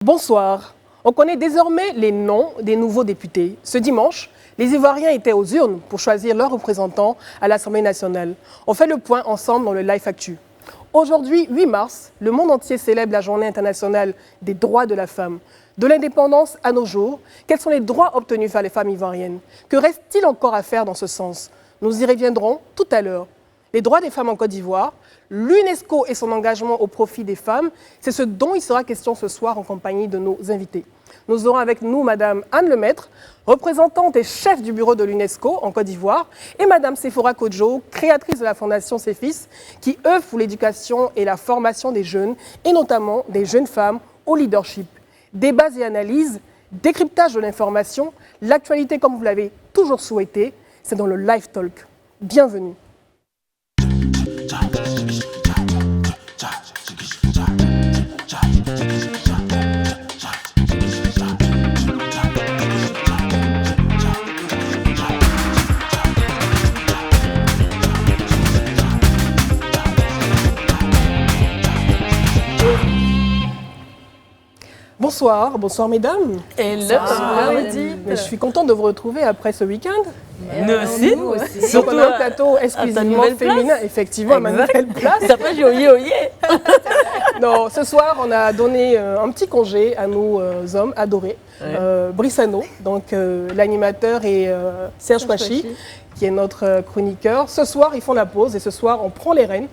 Bonsoir. On connaît désormais les noms des nouveaux députés. Ce dimanche, les Ivoiriens étaient aux urnes pour choisir leurs représentants à l'Assemblée nationale. On fait le point ensemble dans le Live Actu. Aujourd'hui, 8 mars, le monde entier célèbre la Journée internationale des droits de la femme. De l'indépendance à nos jours, quels sont les droits obtenus par les femmes ivoiriennes? Que reste-t-il encore à faire dans ce sens? Nous y reviendrons tout à l'heure. Les droits des femmes en Côte d'Ivoire, l'UNESCO et son engagement au profit des femmes, c'est ce dont il sera question ce soir en compagnie de nos invités. Nous aurons avec nous Madame Anne Lemaître, représentante et chef du bureau de l'UNESCO en Côte d'Ivoire, et Madame Sephora Kodjo, créatrice de la Fondation Cefis, qui œuvre pour l'éducation et la formation des jeunes, et notamment des jeunes femmes au leadership. Débats et analyses, décryptage de l'information, l'actualité comme vous l'avez toujours souhaité, c'est dans le Live Talk. Bienvenue. Bonsoir, bonsoir mesdames. Hello, Je suis contente de vous retrouver après ce week-end. Nous aussi. Donc on a un plateau exclusivement féminin, effectivement, à ma nouvelle place. Ça s'appelle Oye Oye. Non, ce soir, on a donné un petit congé à nos hommes adorés. Brissano, donc l'animateur, et Serge Pachi, qui est notre chroniqueur. Ce soir, ils font la pause et ce soir, on prend les rênes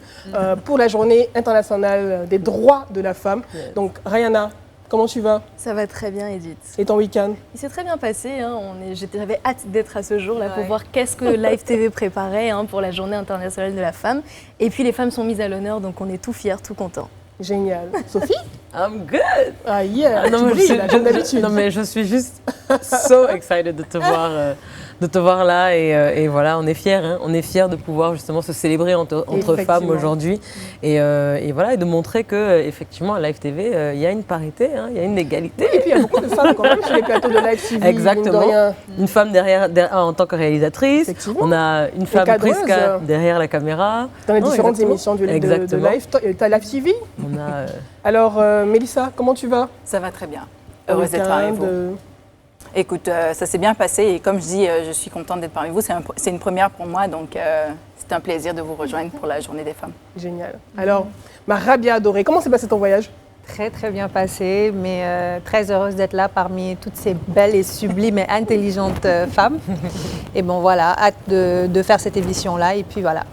pour la Journée internationale des droits de la femme. Donc, Rayana, comment tu vas? Ça va très bien, Edith. Et ton week-end? Il s'est très bien passé. J'avais hâte d'être à ce jour-là pour voir qu'est-ce que Live TV préparait pour la Journée internationale de la femme. Et puis les femmes sont mises à l'honneur, donc on est tout fiers, tout contents. Génial. Sophie? I'm good. Ah yeah, non, tu brilles, là, comme d'habitude. Non mais je suis juste so excited de te voir là et voilà, on est fiers. On est fiers de pouvoir justement se célébrer entre femmes aujourd'hui et voilà, et de montrer que effectivement à Live TV il y a une parité, il y a une égalité. Et puis il y a beaucoup de femmes quand même sur les plateaux de Live TV. Exactement. Une femme derrière en tant que réalisatrice. On a une femme Prisca derrière la caméra. Dans les différentes émissions de Live, tu as Live TV. On a, Alors Mélissa, comment tu vas? Ça va très bien. Heureuse d'être parmi vous. Écoute, ça s'est bien passé et comme je dis, je suis contente d'être parmi vous. C'est une première pour moi, donc c'est un plaisir de vous rejoindre pour la Journée des femmes. Génial. Alors, ma Rabia adorée, comment s'est passé ton voyage? Très très bien passé, mais très heureuse d'être là parmi toutes ces belles et sublimes et intelligentes femmes. Et bon voilà, hâte de faire cette émission-là et puis voilà.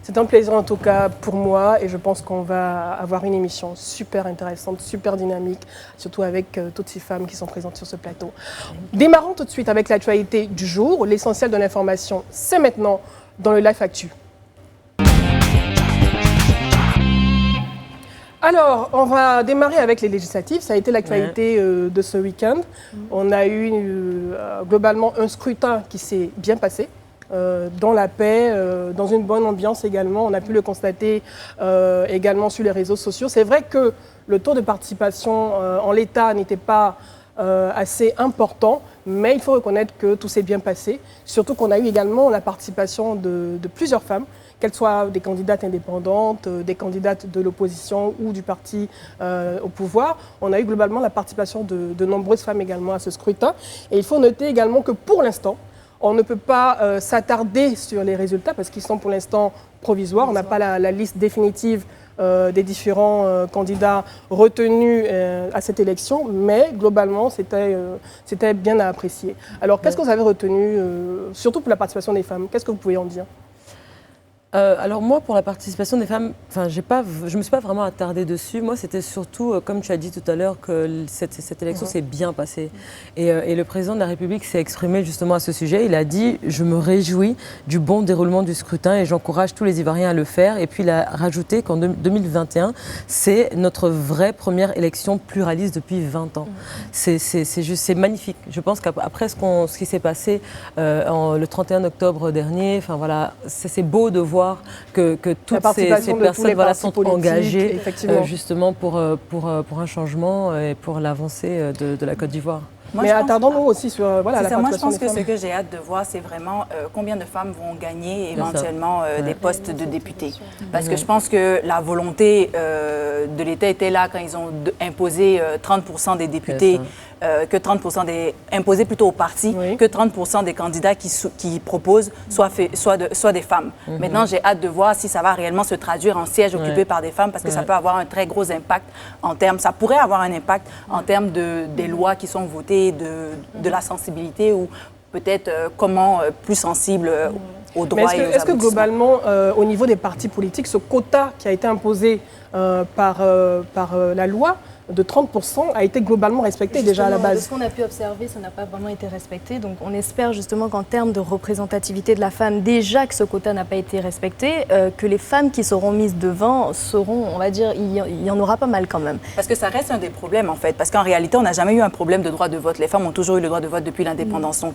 C'est un plaisir en tout cas pour moi et je pense qu'on va avoir une émission super intéressante, super dynamique, surtout avec toutes ces femmes qui sont présentes sur ce plateau. Démarrons tout de suite avec l'actualité du jour. L'essentiel de l'information, c'est maintenant dans le Live Actu. Alors, on va démarrer avec les législatives. Ça a été l'actualité de ce week-end. On a eu globalement un scrutin qui s'est bien passé. Dans la paix, dans une bonne ambiance également. On a pu le constater également sur les réseaux sociaux. C'est vrai que le taux de participation en l'état n'était pas assez important, mais il faut reconnaître que tout s'est bien passé. Surtout qu'on a eu également la participation de plusieurs femmes, qu'elles soient des candidates indépendantes, des candidates de l'opposition ou du parti au pouvoir. On a eu globalement la participation de nombreuses femmes également à ce scrutin. Et il faut noter également que pour l'instant, on ne peut pas s'attarder sur les résultats parce qu'ils sont pour l'instant provisoires. On n'a pas la liste définitive des différents candidats retenus à cette élection, mais globalement, c'était bien à apprécier. Alors, qu'est-ce que vous avez retenu, surtout pour la participation des femmes? Qu'est-ce que vous pouvez en dire? Alors moi, pour la participation des femmes, je ne me suis pas vraiment attardée dessus. Moi, c'était surtout, comme tu as dit tout à l'heure, que cette élection s'est bien passée. Et le président de la République s'est exprimé justement à ce sujet. Il a dit « Je me réjouis du bon déroulement du scrutin et j'encourage tous les Ivoiriens à le faire ». Et puis il a rajouté qu'en 2021, c'est notre vraie première élection pluraliste depuis 20 ans. C'est magnifique. Je pense qu'après ce qui s'est passé le 31 octobre dernier, c'est beau de voir que toutes ces personnes sont engagées justement pour un changement et pour l'avancée de la Côte d'Ivoire. Mais attardons-nous aussi sur la participation moi, je pense que des femmes. ce que j'ai hâte de voir, c'est vraiment combien de femmes vont gagner éventuellement des postes de députés. Parce que je pense que la volonté de l'État était là quand ils ont imposé 30% des députés, que 30% imposé plutôt aux partis, que 30% des candidats qui proposent soient des femmes. Maintenant, j'ai hâte de voir si ça va réellement se traduire en sièges occupés par des femmes, parce que ça peut avoir un très gros impact en termes, ça pourrait avoir un impact en termes des lois qui sont votées, de la sensibilité ou peut-être comment plus sensible aux droits et aux aboutissements. Est-ce que globalement, au niveau des partis politiques, ce quota qui a été imposé par la loi de 30% a été globalement respecté déjà à la base? De ce qu'on a pu observer, ça n'a pas vraiment été respecté. Donc on espère justement qu'en termes de représentativité de la femme, déjà que ce quota n'a pas été respecté, que les femmes qui seront mises devant seront, on va dire, il y en aura pas mal quand même. Parce que ça reste un des problèmes en fait. Parce qu'en réalité, on n'a jamais eu un problème de droit de vote. Les femmes ont toujours eu le droit de vote depuis l'indépendance. Donc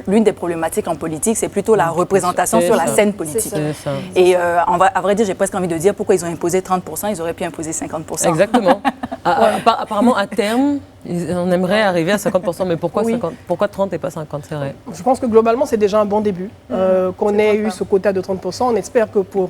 l'une des problématiques en politique, c'est plutôt la représentation sur la scène politique. Et à vrai dire, j'ai presque envie de dire pourquoi ils ont imposé 30%, ils auraient pu imposer 50%. Exactement. Apparemment, à terme, on aimerait arriver à 50%, mais pourquoi 50, pourquoi 30 et pas 50, c'est vrai? Je pense que globalement, c'est déjà un bon début qu'on ait eu ce quota de 30%. On espère que pour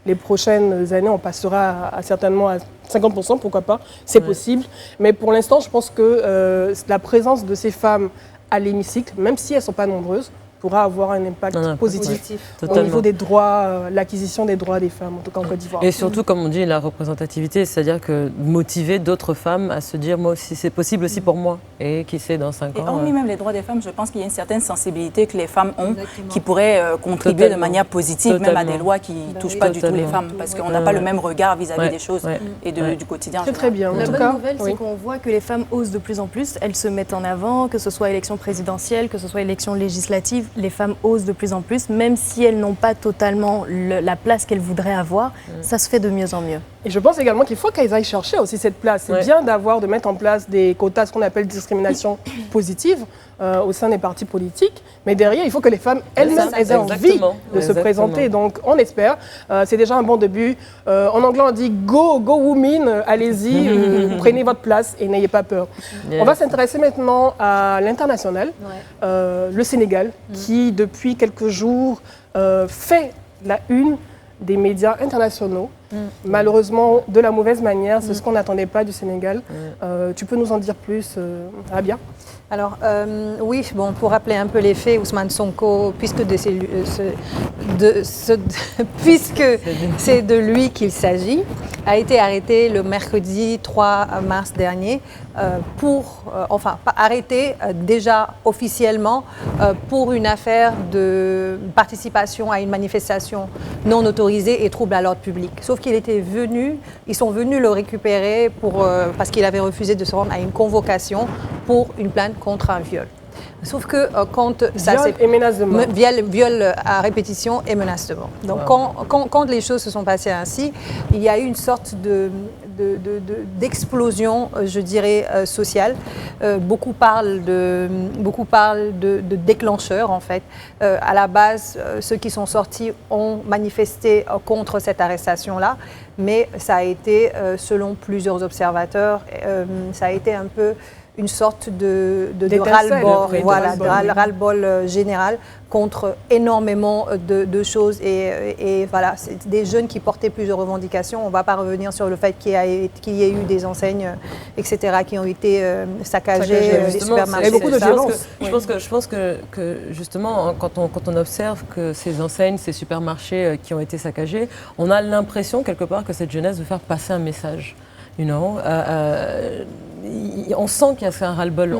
les prochaines années, on passera certainement à 50%, pourquoi pas, c'est possible. Mais pour l'instant, je pense que la présence de ces femmes à l'hémicycle, même si elles ne sont pas nombreuses, pourra avoir un impact positif au niveau des droits, l'acquisition des droits des femmes, en tout cas en Côte d'Ivoire. Et surtout, comme on dit, la représentativité, c'est-à-dire que motiver d'autres femmes à se dire, moi aussi, c'est possible aussi pour moi. Et qui sait, dans 5 ans... Et hormis même les droits des femmes, je pense qu'il y a une certaine sensibilité que les femmes ont qui pourrait contribuer de manière positive même à des lois qui ne touchent pas du tout les femmes. Parce qu'on n'a pas le même regard vis-à-vis des choses et du quotidien. C'est très bien. La bonne nouvelle, c'est qu'on voit que les femmes osent de plus en plus. Elles se mettent en avant, que ce soit élection présidentielle, que ce soit élection législative. Les femmes osent de plus en plus, même si elles n'ont pas totalement la place qu'elles voudraient avoir, ça se fait de mieux en mieux. Et je pense également qu'il faut qu'elles aillent chercher aussi cette place. C'est bien de mettre en place des quotas, ce qu'on appelle discrimination positive, au sein des partis politiques. Mais derrière, il faut que les femmes elles-mêmes aient envie de se présenter. Donc, on espère. C'est déjà un bon début. En anglais, on dit « Go women », allez-y, prenez votre place et n'ayez pas peur. On va s'intéresser maintenant à l'international. Le Sénégal, qui depuis quelques jours fait la une des médias internationaux. Malheureusement, de la mauvaise manière, c'est ce qu'on n'attendait pas du Sénégal. Tu peux nous en dire plus, Rabia? Alors, oui, bon, pour rappeler un peu les faits, Ousmane Sonko, puisque c'est de lui qu'il s'agit, a été arrêté le mercredi 3 mars dernier arrêté déjà officiellement pour une affaire de participation à une manifestation non autorisée et trouble à l'ordre public. Sauf ils sont venus le récupérer parce qu'il avait refusé de se rendre à une convocation pour une plainte contre un viol. Sauf que quand ça viol et menace de mort. Viol à répétition et menace de mort. Donc quand les choses se sont passées ainsi, il y a eu une sorte d'explosion, je dirais, sociale. Beaucoup parlent de déclencheurs, en fait. À la base, ceux qui sont sortis ont manifesté contre cette arrestation-là, mais ça a été, selon plusieurs observateurs, ça a été un peu une sorte de ras-le-bol général contre énormément de choses. Et voilà, c'est des jeunes qui portaient plusieurs revendications. On ne va pas revenir sur le fait qu'il y ait eu des enseignes, etc., qui ont été saccagées, les supermarchés. Et beaucoup de violence. Je pense que justement, quand on observe que ces enseignes, ces supermarchés qui ont été saccagés, on a l'impression quelque part que cette jeunesse veut faire passer un message. On sent qu'il y a un ras-le-bol,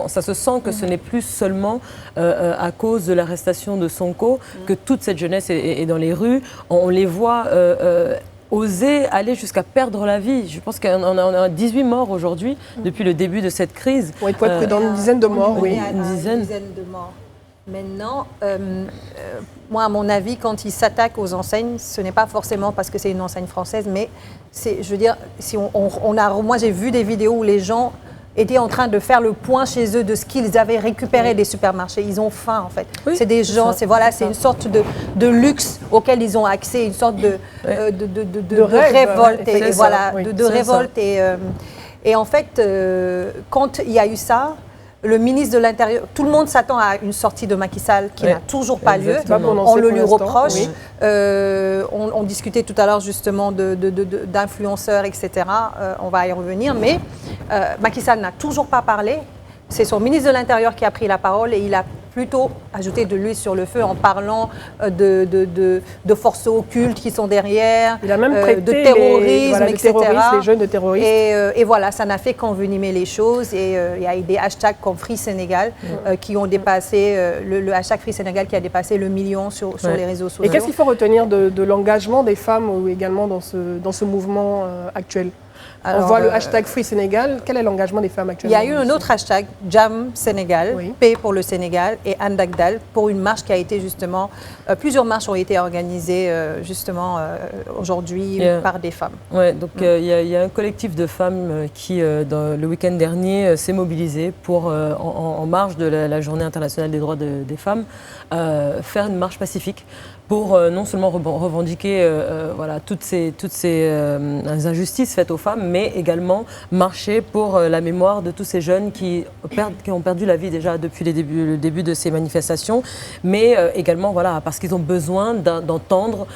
ça se sent que ce n'est plus seulement à cause de l'arrestation de Sonko que toute cette jeunesse est dans les rues. On les voit oser aller jusqu'à perdre la vie. Je pense qu'on a 18 morts aujourd'hui depuis le début de cette crise. Oui, il faut être prudent, une dizaine de morts. Une dizaine de morts. Maintenant, moi, à mon avis, quand ils s'attaquent aux enseignes, ce n'est pas forcément parce que c'est une enseigne française, mais je veux dire, moi j'ai vu des vidéos où les gens étaient en train de faire le point chez eux de ce qu'ils avaient récupéré des supermarchés. Ils ont faim, en fait. Oui, c'est des gens, c'est une sorte de luxe auquel ils ont accès, une sorte de révolte. Et en fait, quand il y a eu ça, Le ministre de l'Intérieur, tout le monde s'attend à une sortie de Macky Sall qui n'a toujours pas lieu. On le lui reproche. Oui. On discutait tout à l'heure justement d'influenceurs, etc. On va y revenir. Mais Macky Sall n'a toujours pas parlé. C'est son ministre de l'Intérieur qui a pris la parole et il a plutôt ajouté de l'huile sur le feu en parlant de forces occultes qui sont derrière, il a même traité de terrorisme, etc. Les jeunes de terroristes. Et voilà, ça n'a fait qu'envenimer les choses. Et il y a des hashtags comme Free Sénégal qui ont dépassé, le hashtag Free Sénégal qui a dépassé le million sur les réseaux sociaux. Et qu'est-ce qu'il faut retenir de l'engagement des femmes ou également dans ce mouvement actuel? Alors, on voit le hashtag Free Sénégal. Quel est l'engagement des femmes actuellement? Il y a eu un autre hashtag, Jam Sénégal, Paix pour le Sénégal et Andagdal, pour une marche qui a été justement... plusieurs marches ont été organisées justement aujourd'hui par des femmes. Oui, donc il y a un collectif de femmes qui, le week-end dernier, s'est mobilisé pour, en marge de la Journée internationale des droits des femmes, faire une marche pacifique pour non seulement revendiquer voilà, toutes ces injustices faites aux femmes, mais également marcher pour la mémoire de tous ces jeunes qui ont perdu la vie déjà depuis le début de ces manifestations, mais également voilà, parce qu'ils ont besoin d'entendre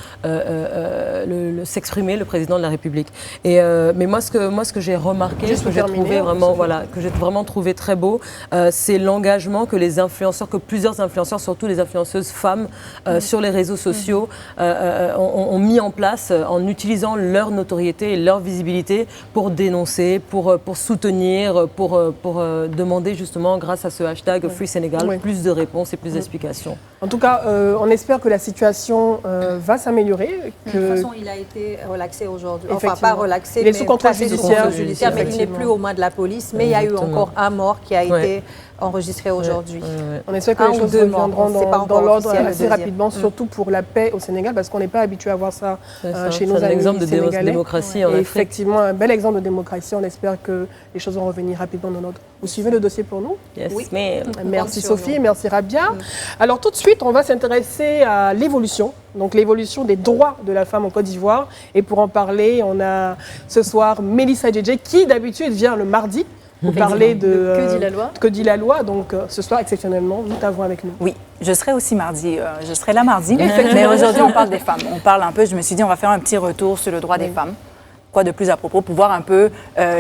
s'exprimer le président de la République. Mais moi, ce que j'ai remarqué, ce que j'ai trouvé vraiment, voilà, que j'ai vraiment trouvé très beau, c'est l'engagement que les influenceurs, que plusieurs influenceurs, surtout les influenceuses femmes, sur les réseaux sociaux ont mis en place en utilisant leur notoriété et leur visibilité pour dénoncer, pour soutenir, pour demander justement grâce à ce hashtag Free Sénégal plus de réponses et plus d'explications. En tout cas, on espère que la situation va s'améliorer. De toute façon, il a été relaxé aujourd'hui. Enfin, pas relaxé, mais sous contrôle judiciaire. Mais il n'est plus aux mains de la police. Mais il y a eu encore un mort qui a été enregistré aujourd'hui. On espère que les choses reviendront dans l'ordre assez rapidement, surtout pour la paix au Sénégal, parce qu'on n'est pas habitué à voir ça chez nos amis sénégalais. C'est un exemple de démocratie en Afrique. Effectivement, un bel exemple de démocratie. On espère que les choses vont revenir rapidement dans l'ordre. Vous suivez le dossier pour nous? Oui. Merci Sophie, merci Rabia. Alors tout de suite, on va s'intéresser à l'évolution, donc l'évolution des droits de la femme en Côte d'Ivoire. Et pour en parler, on a ce soir Mélissa Djedje, qui d'habitude vient le mardi pour parler de Que dit la loi. Que dit la loi. Donc ce soir, exceptionnellement, nous t'avons avec nous. Oui, je serai aussi mardi. Je serai là mardi. Mais aujourd'hui, on parle des femmes. On parle un peu, je me suis dit, on va faire un petit retour sur le droit des femmes. Quoi de plus à propos pour voir un peu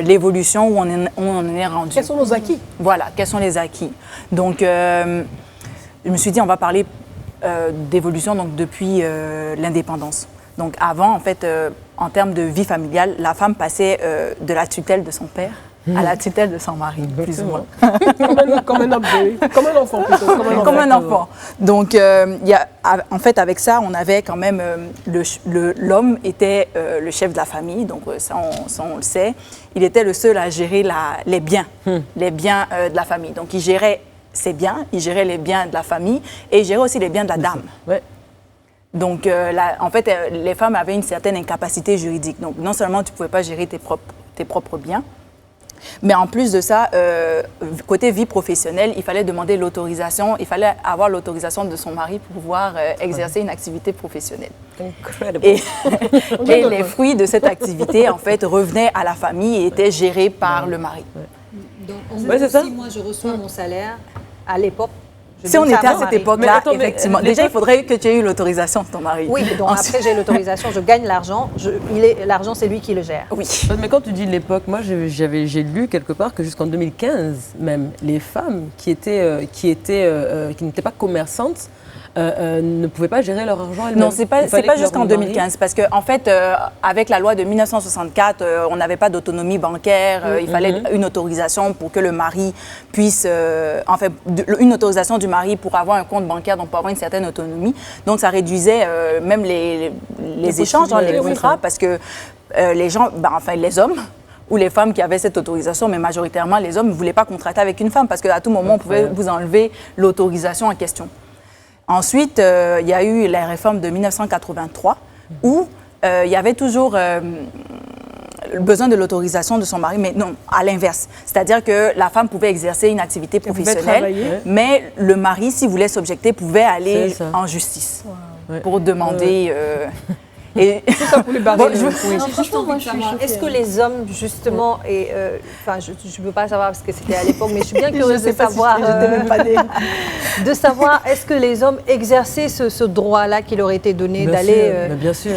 l'évolution, où on en est rendu. Quels sont nos acquis? Voilà, quels sont les acquis. Donc, je me suis dit, on va parler d'évolution donc, depuis l'indépendance. Donc, avant, en fait, en termes de vie familiale, la femme passait de la tutelle de son père à la tutelle de son mari, plus ou moins. Comme un objet, comme un enfant plutôt. Comme un enfant. Donc, en fait, avec ça, on avait quand même, l'homme était le chef de la famille, donc ça on le sait. Il était le seul à gérer les biens de la famille. Donc, il gérait ses biens, il gérait les biens de la famille et il gérait aussi les biens de la dame. Ouais. Donc, en fait, les femmes avaient une certaine incapacité juridique. Donc, non seulement tu ne pouvais pas gérer tes propres biens, mais en plus de ça, côté vie professionnelle, il fallait demander l'autorisation, il fallait avoir l'autorisation de son mari pour pouvoir exercer une activité professionnelle. Incroyable. Et les fruits de cette activité, en fait, revenaient à la famille et étaient gérés par le mari. Donc, c'est ça. Si moi, je reçois mon salaire à l'époque, si on était à cette époque-là, effectivement. Déjà, il faudrait que tu aies eu l'autorisation de ton mari. Oui, donc après j'ai l'autorisation, je gagne l'argent. L'argent, c'est lui qui le gère. Oui. Mais quand tu dis l'époque, moi j'ai lu quelque part que jusqu'en 2015, même, les femmes qui n'étaient pas commerçantes ne pouvaient pas gérer leur argent elles-mêmes. Non, c'est pas jusqu'en 2015, parce qu'en fait, avec la loi de 1964, on n'avait pas d'autonomie bancaire. Il fallait une autorisation pour que le mari puisse, une autorisation du mari pour avoir un compte bancaire, donc pour avoir une certaine autonomie. Donc, ça réduisait même les échanges dans les contrats, parce que les gens, les hommes ou les femmes qui avaient cette autorisation, mais majoritairement les hommes ne voulaient pas contracter avec une femme, parce qu'à tout moment, on pouvait vous enlever l'autorisation en question. Ensuite, il y a eu la réforme de 1983 où il y avait toujours besoin de l'autorisation de son mari, mais non, à l'inverse. C'est-à-dire que la femme pouvait exercer une activité professionnelle, mais le mari, s'il voulait s'objecter, pouvait aller en justice pour demander... Et C'est ça pour les barrer. Bon, oui. Non, franchement, moi, je suis choquée. Est-ce que les hommes, justement, et enfin, je ne peux pas savoir parce que c'était à l'époque, mais je suis bien curieuse de savoir, de savoir, est-ce que les hommes exerçaient ce droit-là qui leur était donné d'aller, bien sûr,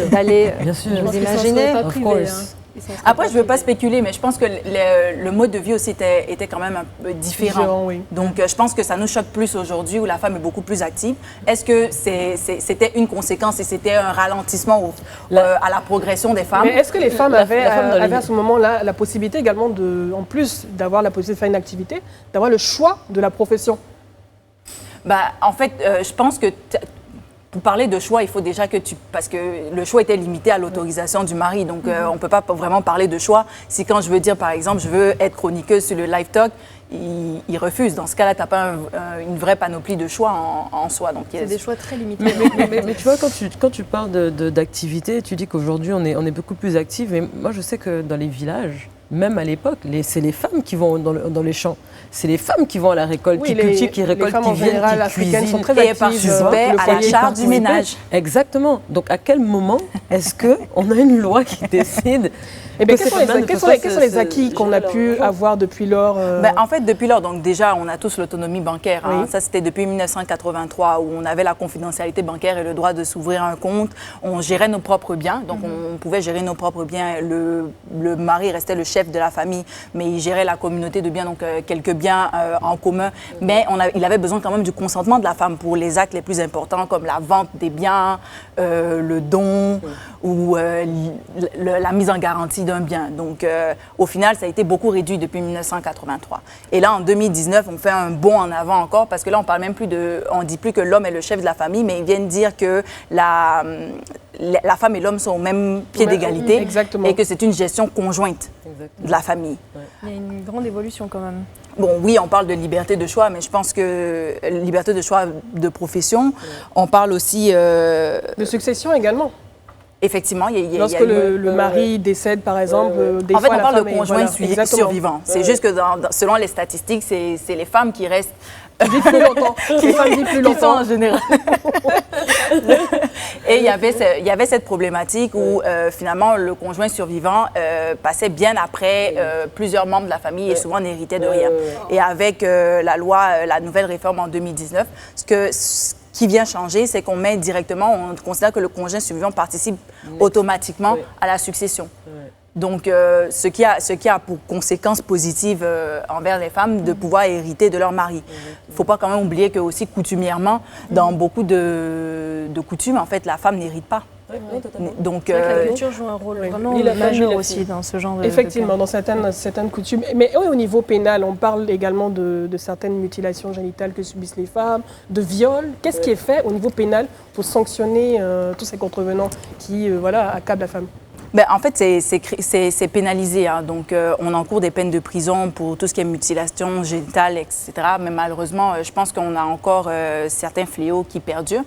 bien sûr. Vous imaginez? Of course. après, je ne veux pas spéculer, mais je pense que le mode de vie aussi était quand même un peu différent. Oui. Donc, je pense que ça nous choque plus aujourd'hui où la femme est beaucoup plus active. Est-ce que c'était une conséquence et c'était un ralentissement à la progression des femmes? Mais est-ce que les femmes avaient dans les- à ce moment-là la possibilité également, en plus d'avoir la possibilité de faire une activité, d'avoir le choix de la profession? Bah, en fait, je pense que pour parler de choix, il faut déjà que parce que le choix était limité à l'autorisation du mari. Donc, on ne peut pas vraiment parler de choix. Si quand je veux dire, par exemple, je veux être chroniqueuse sur le live talk, il refuse. Dans ce cas-là, tu n'as pas une vraie panoplie de choix en soi. Donc, C'est des choix très limités. Mais tu vois, quand tu parles d'activité, tu dis qu'aujourd'hui, on est beaucoup plus actifs. Et moi, je sais que dans les villages, même à l'époque, c'est les femmes qui vont dans les champs. C'est les femmes qui vont à la récolte, qui cultivent, qui récoltent, femmes qui en viennent, général qui africaines sont cuisinent. très Et actives. participaient Le à foyer la charge du participe. ménage. Exactement. Donc, à quel moment est-ce qu'on a une loi qui décide Eh bien, que quels ces femmes ne sont peuvent pas les acquis qu'on a pu avoir depuis lors Ben, en fait, depuis lors, donc déjà, on a tous l'autonomie bancaire. Hein. Oui. Ça, c'était depuis 1983 où on avait la confidentialité bancaire et le droit de s'ouvrir un compte. On gérait nos propres biens, donc on pouvait gérer nos propres biens. Le mari restait le chef de la famille, mais il gérait la communauté de biens, donc quelques biens en commun. Mais il avait besoin quand même du consentement de la femme pour les actes les plus importants, comme la vente des biens, le don ou la mise en garantie d'un bien. Donc, au final, ça a été beaucoup réduit depuis 1983. Et là, en 2019, on fait un bond en avant encore parce que là, on parle même plus on dit plus que l'homme est le chef de la famille, mais ils viennent dire que la femme et l'homme sont au même pied d'égalité Exactement. et que c'est une gestion conjointe de la famille. Il y a une grande évolution quand même. Bon, oui, on parle de liberté de choix, mais je pense que liberté de choix de profession, on parle aussi... de succession également. Effectivement, il y a Lorsque le mari décède, par exemple, des en fait, fois, on la parle femme de est- conjoint voilà, exactement. survivant. C'est juste que selon les statistiques, c'est les femmes qui restent... Vivent plus longtemps. Les femmes vivent plus qui sont longtemps. en général. Et il y avait cette problématique où finalement le conjoint survivant passait bien après plusieurs membres de la famille et souvent n'héritait de rien. Et avec la loi, la nouvelle réforme en 2019, ce qui vient changer, c'est qu'on met directement, on considère que le conjoint survivant participe automatiquement à la succession. Donc, ce qui a pour conséquence positive envers les femmes de pouvoir hériter de leur mari. Il ne faut pas quand même oublier que aussi coutumièrement, dans beaucoup de coutumes, en fait, la femme n'hérite pas. Donc, C'est vrai que la culture joue un rôle vraiment Ni la femme, ni majeur la aussi fille. dans ce genre de Effectivement, dans certaines coutumes. Mais oui, au niveau pénal, on parle également de certaines mutilations génitales que subissent les femmes, de viols. Qu'est-ce qui est fait au niveau pénal pour sanctionner tous ces contrevenants qui accablent la femme? Ben, en fait, c'est pénalisé. Hein. Donc, on encourt des peines de prison pour tout ce qui est mutilation génitale, etc. Mais malheureusement, je pense qu'on a encore certains fléaux qui perdurent.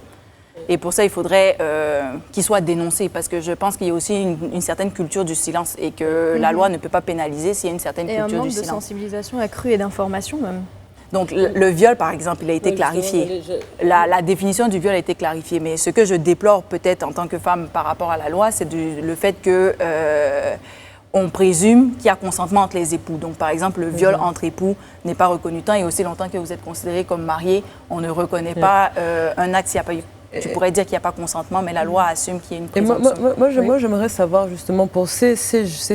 Et pour ça, il faudrait qu'ils soient dénoncés parce que je pense qu'il y a aussi une certaine culture du silence et que la loi ne peut pas pénaliser s'il y a une certaine Et un culture manque du de silence. sensibilisation accrue et d'information même. Donc, le viol, par exemple, il a été clarifié. La définition du viol a été clarifiée. Mais ce que je déplore peut-être en tant que femme par rapport à la loi, c'est le fait que on présume qu'il y a consentement entre les époux. Donc, par exemple, le viol entre époux n'est pas reconnu tant et aussi longtemps que vous êtes considéré comme marié, on ne reconnaît pas un acte s'il n'y a pas eu. Tu pourrais dire qu'il n'y a pas consentement, mais la loi assume qu'il y a une Et présomption. moi, j'aimerais savoir justement pour ces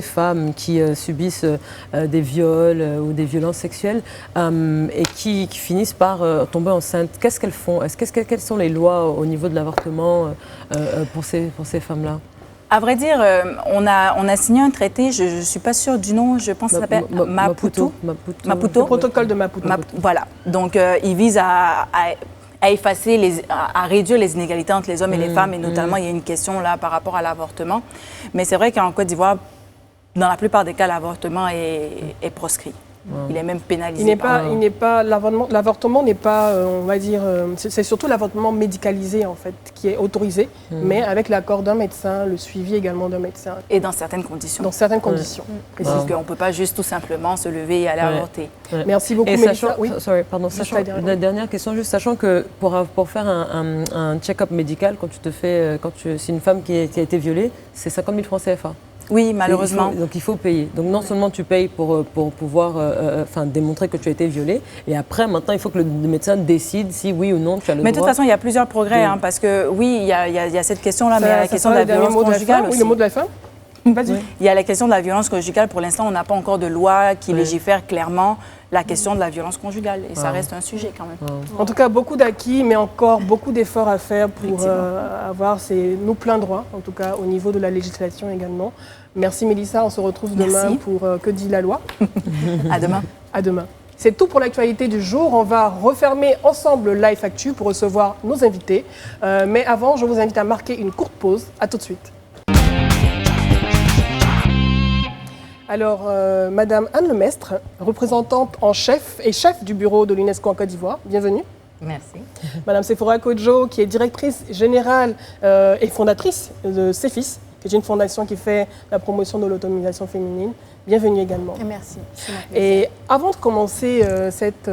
femmes qui subissent des viols ou des violences sexuelles et qui finissent par tomber enceintes, qu'est-ce qu'elles font? Quelles sont les lois au niveau de l'avortement pour ces femmes-là? À vrai dire, on a signé un traité, je ne suis pas sûre du nom, je pense que ça s'appelle Maputo. Le protocole de Maputo. Voilà. Donc, il vise à effacer, à réduire les inégalités entre les hommes et les femmes. Et notamment, il y a une question là par rapport à l'avortement. Mais c'est vrai qu'en Côte d'Ivoire, dans la plupart des cas, l'avortement est proscrit. Il est même pénalisé. L'avortement n'est pas, on va dire, c'est surtout l'avortement médicalisé en fait, qui est autorisé, mais avec l'accord d'un médecin, le suivi également d'un médecin. Et dans certaines conditions. Dans certaines conditions. Parce qu'on ne peut pas juste tout simplement se lever et aller avorter. Merci beaucoup, et Mélissa. Sachant, la dernière question, juste sachant que pour faire un check-up médical, c'est une femme qui a été violée, c'est 50 000 francs CFA. Oui, malheureusement. Donc il faut payer. Donc non seulement tu payes pour pouvoir démontrer que tu as été violée, et après, maintenant, il faut que le médecin décide si oui ou non tu as le droit. Mais de toute façon, il y a plusieurs progrès, parce que oui, il y a cette question-là, mais il y a la question de la violence conjugale aussi. Oui, le mot de la fin. Vas-y. Il y a la question de la violence conjugale. Pour l'instant, on n'a pas encore de loi qui légifère clairement la question de la violence conjugale. Et ça reste un sujet quand même. En tout cas, beaucoup d'acquis, mais encore beaucoup d'efforts à faire pour avoir nos pleins droits, en tout cas au niveau de la législation également. Merci Mélissa, on se retrouve demain pour Que dit la loi. À demain. À demain. C'est tout pour l'actualité du jour. On va refermer ensemble Life Actu pour recevoir nos invités. Mais avant, je vous invite à marquer une courte pause. À tout de suite. Alors, Madame Anne Lemestre, représentante en chef et chef du bureau de l'UNESCO en Côte d'Ivoire, bienvenue. Merci. Madame Sephora Kodjo, qui est directrice générale et fondatrice de CEFIS, qui est une fondation qui fait la promotion de l'autonomisation féminine. Bienvenue également. Merci. Et avant de commencer cette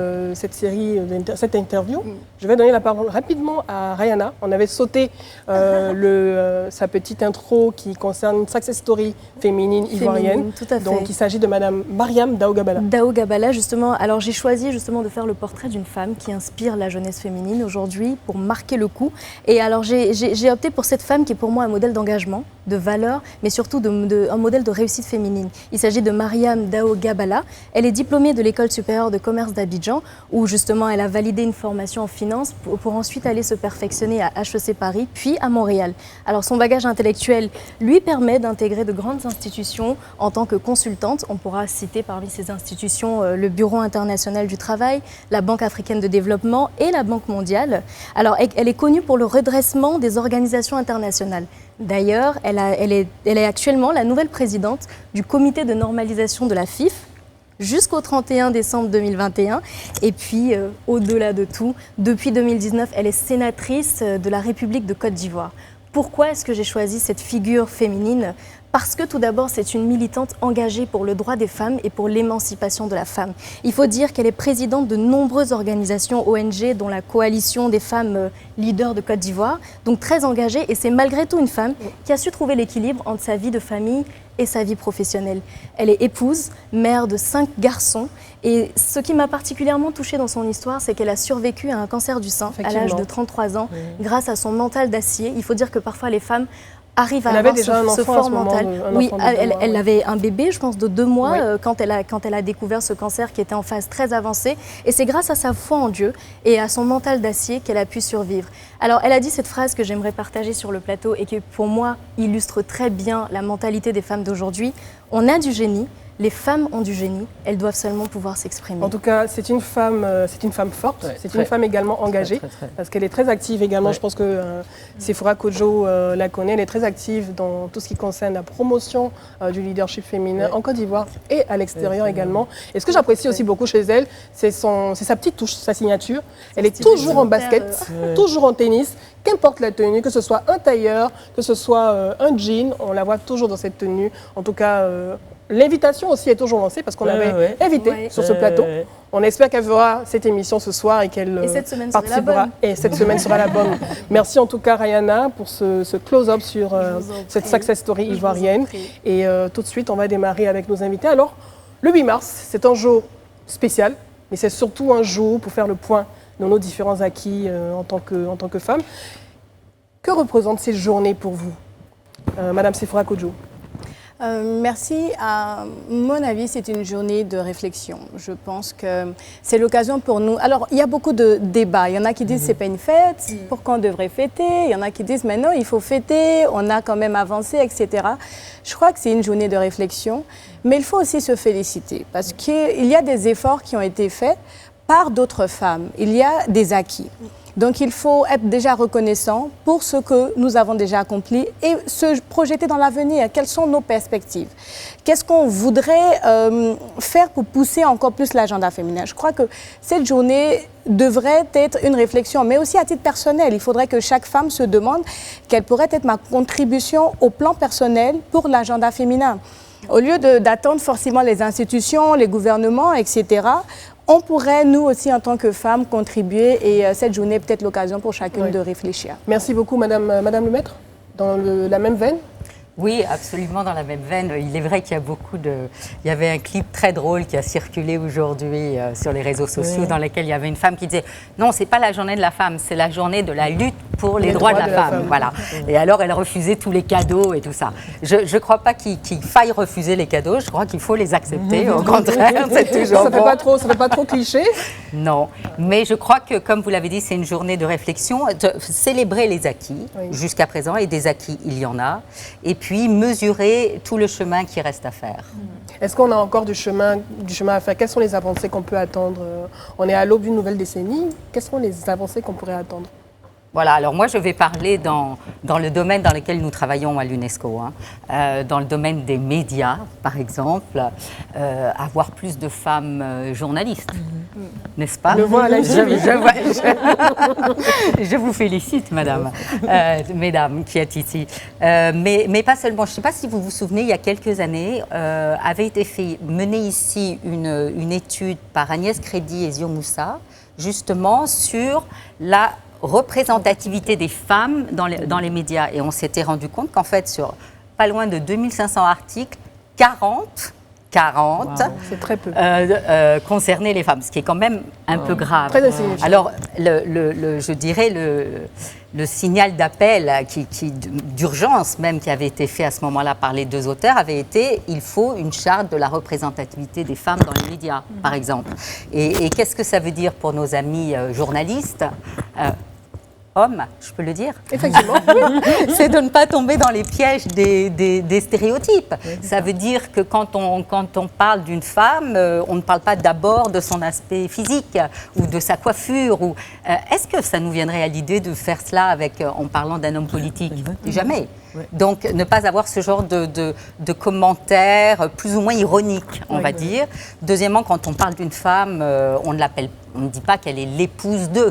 série, cette interview, je vais donner la parole rapidement à Rayana. On avait sauté sa petite intro qui concerne une success story féminine ivoirienne. Tout à fait. Donc il s'agit de Madame Mariam Dao Gabala. Dao Gabala, justement. Alors j'ai choisi justement de faire le portrait d'une femme qui inspire la jeunesse féminine aujourd'hui pour marquer le coup. Et alors j'ai opté pour cette femme qui est pour moi un modèle d'engagement, de valeur, mais surtout un modèle de réussite féminine. Il s'agit de Mariam Dao Gabala. Elle est diplômée de l'École supérieure de commerce d'Abidjan, où justement elle a validé une formation en finance pour ensuite aller se perfectionner à HEC Paris, puis à Montréal. Alors son bagage intellectuel lui permet d'intégrer de grandes institutions en tant que consultante. On pourra citer parmi ces institutions le Bureau international du travail, la Banque africaine de développement et la Banque mondiale. Alors elle est connue pour le redressement des organisations internationales. D'ailleurs, elle est actuellement la nouvelle présidente du comité de normalisation de la FIF jusqu'au 31 décembre 2021. Et puis, au-delà de tout, depuis 2019, elle est sénatrice de la République de Côte d'Ivoire. Pourquoi est-ce que j'ai choisi cette figure féminine ? Parce que tout d'abord, c'est une militante engagée pour le droit des femmes et pour l'émancipation de la femme. Il faut dire qu'elle est présidente de nombreuses organisations ONG, dont la Coalition des femmes leaders de Côte d'Ivoire, donc très engagée. Et c'est malgré tout une femme qui a su trouver l'équilibre entre sa vie de famille et sa vie professionnelle. Elle est épouse, mère de 5 garçons. Et ce qui m'a particulièrement touchée dans son histoire, c'est qu'elle a survécu à un cancer du sein à l'âge de 33 ans, grâce à son mental d'acier. Il faut dire que parfois les femmes arrive à avoir ce fort mental. Oui, elle avait un bébé, je pense, de 2 mois quand elle a découvert ce cancer qui était en phase très avancée. Et c'est grâce à sa foi en Dieu et à son mental d'acier qu'elle a pu survivre. Alors, elle a dit cette phrase que j'aimerais partager sur le plateau et qui, pour moi, illustre très bien la mentalité des femmes d'aujourd'hui. On a du génie. Les femmes ont du génie, elles doivent seulement pouvoir s'exprimer. En tout cas, c'est une femme forte, c'est une femme également engagée, parce qu'elle est très active également. Je pense que Sephora Kodjo la connaît, elle est très active dans tout ce qui concerne la promotion du leadership féminin en Côte d'Ivoire et à l'extérieur également. Et ce que j'apprécie aussi beaucoup chez elle, c'est sa petite touche, sa signature. Elle est toujours en basket, toujours en tennis, qu'importe la tenue, que ce soit un tailleur, que ce soit un jean, on la voit toujours dans cette tenue. En tout cas, l'invitation aussi est toujours lancée parce qu'on l'avait invitée sur ce plateau. On espère qu'elle verra cette émission ce soir et qu'elle participera. Et cette semaine sera la bonne. Merci en tout cas, Rayana, pour ce close-up sur cette success story ivoirienne. Et tout de suite, on va démarrer avec nos invités. Alors, le 8 mars, c'est un jour spécial, mais c'est surtout un jour pour faire le point dans nos différents acquis en tant que femme. Que représente cette journée pour vous, Madame Sephora Kodjo? Merci. À mon avis, c'est une journée de réflexion. Je pense que c'est l'occasion pour nous. Alors, il y a beaucoup de débats. Il y en a qui disent que ce n'est pas une fête, pourquoi on devrait fêter? Il y en a qui disent mais non, il faut fêter, on a quand même avancé, etc. Je crois que c'est une journée de réflexion, mais il faut aussi se féliciter parce qu'il y a des efforts qui ont été faits par d'autres femmes. Il y a des acquis. Donc il faut être déjà reconnaissant pour ce que nous avons déjà accompli et se projeter dans l'avenir. Quelles sont nos perspectives? Qu'est-ce qu'on voudrait faire pour pousser encore plus l'agenda féminin? Je crois que cette journée devrait être une réflexion, mais aussi à titre personnel. Il faudrait que chaque femme se demande quelle pourrait être ma contribution au plan personnel pour l'agenda féminin. Au lieu d'attendre forcément les institutions, les gouvernements, etc., on pourrait, nous aussi, en tant que femmes, contribuer et cette journée est peut-être l'occasion pour chacune de réfléchir. Merci beaucoup, Madame le Maître. Dans la même veine? Oui, absolument dans la même veine. Il est vrai qu'il y a il y avait un clip très drôle qui a circulé aujourd'hui sur les réseaux sociaux dans lequel il y avait une femme qui disait « Non, c'est pas la journée de la femme, c'est la journée de la lutte pour les droits de la femme. » Voilà. Et alors, elle refusait tous les cadeaux et tout ça. Je ne crois pas qu'il faille refuser les cadeaux, je crois qu'il faut les accepter. Au contraire, c'est toujours bon. Ça fait pas trop cliché? Non, mais je crois que, comme vous l'avez dit, c'est une journée de réflexion, de célébrer les acquis jusqu'à présent, et des acquis, il y en a. Et puis mesurer tout le chemin qui reste à faire. Est-ce qu'on a encore du chemin à faire? Quelles sont les avancées qu'on peut attendre? On est à l'aube d'une nouvelle décennie. Quelles sont les avancées qu'on pourrait attendre? Voilà, alors moi je vais parler dans le domaine dans lequel nous travaillons à l'UNESCO, dans le domaine des médias par exemple, avoir plus de femmes journalistes, n'est-ce pas? Le voilà, je vous félicite madame, mesdames qui êtes ici, mais pas seulement. Je ne sais pas si vous vous souvenez, il y a quelques années, avait été menée ici une étude par Agnès Crédy et Zio Moussa, justement sur la représentativité des femmes dans les médias. Et on s'était rendu compte qu'en fait, sur pas loin de 2500 articles, 40 c'est très peu. Concernaient les femmes, ce qui est quand même un peu grave. Très insignifiant. Alors, je dirais le signal d'appel d'urgence même qui avait été fait à ce moment-là par les deux auteurs avait été « il faut une charte de la représentativité des femmes dans les médias », par exemple. Et qu'est-ce que ça veut dire pour nos amis journalistes hommes, je peux le dire. Effectivement. C'est de ne pas tomber dans les pièges des stéréotypes. Ça veut dire que quand on parle d'une femme, on ne parle pas d'abord de son aspect physique ou de sa coiffure. Est-ce que ça nous viendrait à l'idée de faire cela en parlant d'un homme politique? Jamais. Donc, ne pas avoir ce genre de commentaires plus ou moins ironiques, on va dire. Deuxièmement, quand on parle d'une femme, on ne dit pas qu'elle est l'épouse d'eux.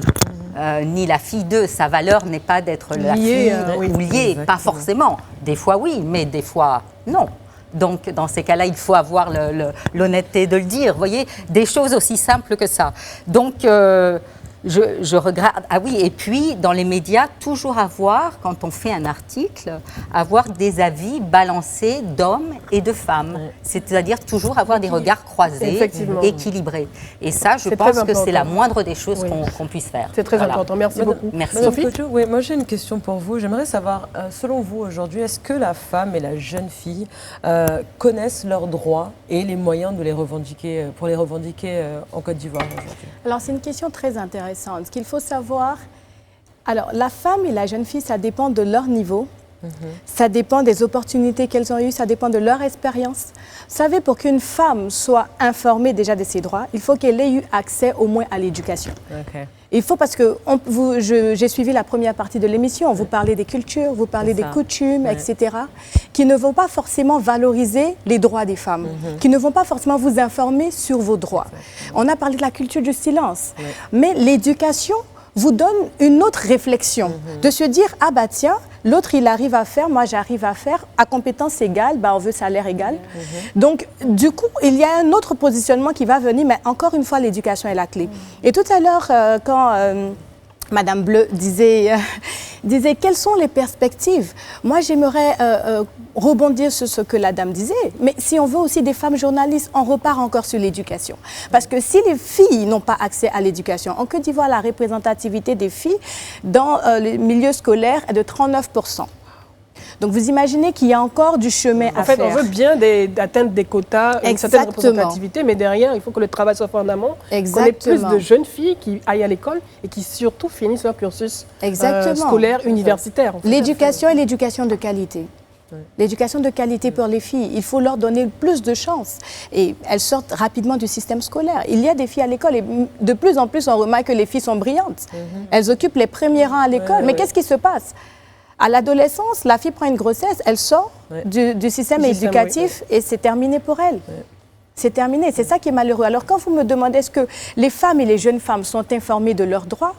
Ni la fille d'eux. Sa valeur n'est pas d'être la fille ou liée, pas forcément. Des fois oui, mais des fois non. Donc dans ces cas-là, il faut avoir l'honnêteté de le dire. Vous voyez, des choses aussi simples que ça. Donc je regrette. Ah oui, et puis dans les médias, toujours avoir, quand on fait un article, avoir des avis balancés d'hommes et de femmes. C'est-à-dire toujours avoir des regards croisés, équilibrés. Et ça, je pense que c'est la moindre des choses qu'on puisse faire. C'est très important. Merci beaucoup. Merci. Sophie? Oui, moi j'ai une question pour vous. J'aimerais savoir, selon vous aujourd'hui, est-ce que la femme et la jeune fille connaissent leurs droits et les moyens de les revendiquer, pour les revendiquer en Côte d'Ivoire aujourd'hui? Alors c'est une question très intéressante. Ce qu'il faut savoir, alors la femme et la jeune fille, ça dépend de leur niveau, ça dépend des opportunités qu'elles ont eues, ça dépend de leur expérience. Vous savez, pour qu'une femme soit informée déjà de ses droits, il faut qu'elle ait eu accès au moins à l'éducation. Il faut, parce que j'ai suivi la première partie de l'émission, vous parlez des cultures, vous parlez des coutumes, etc., qui ne vont pas forcément valoriser les droits des femmes, qui ne vont pas forcément vous informer sur vos droits. On a parlé de la culture du silence, mais l'éducation vous donne une autre réflexion, de se dire, ah bah tiens, l'autre il arrive à faire, moi j'arrive à faire, à compétence égale, bah on veut salaire égal. Donc du coup, il y a un autre positionnement qui va venir, mais encore une fois, l'éducation est la clé. Et tout à l'heure, quand Madame Bleu disait quelles sont les perspectives. Moi, j'aimerais rebondir sur ce que la dame disait, mais si on veut aussi des femmes journalistes, on repart encore sur l'éducation. Parce que si les filles n'ont pas accès à l'éducation, en Côte d'Ivoire, la représentativité des filles dans le milieu scolaire est de 39%. Donc vous imaginez qu'il y a encore du chemin à faire. En fait, on veut bien atteindre des quotas, une certaine représentativité, mais derrière, il faut que le travail soit fait en amont. Qu'on ait plus de jeunes filles qui aillent à l'école et qui surtout finissent leur cursus scolaire, universitaire. En fait. L'éducation et l'éducation de qualité. L'éducation de qualité pour les filles, il faut leur donner plus de chance. Et elles sortent rapidement du système scolaire. Il y a des filles à l'école et de plus en plus, on remarque que les filles sont brillantes. Elles occupent les premiers rangs à l'école. Mais qu'est-ce qui se passe? À l'adolescence, la fille prend une grossesse, elle sort du système éducatif et c'est terminé pour elle. C'est terminé. C'est ça qui est malheureux. Alors quand vous me demandez est-ce que les femmes et les jeunes femmes sont informées de leurs droits,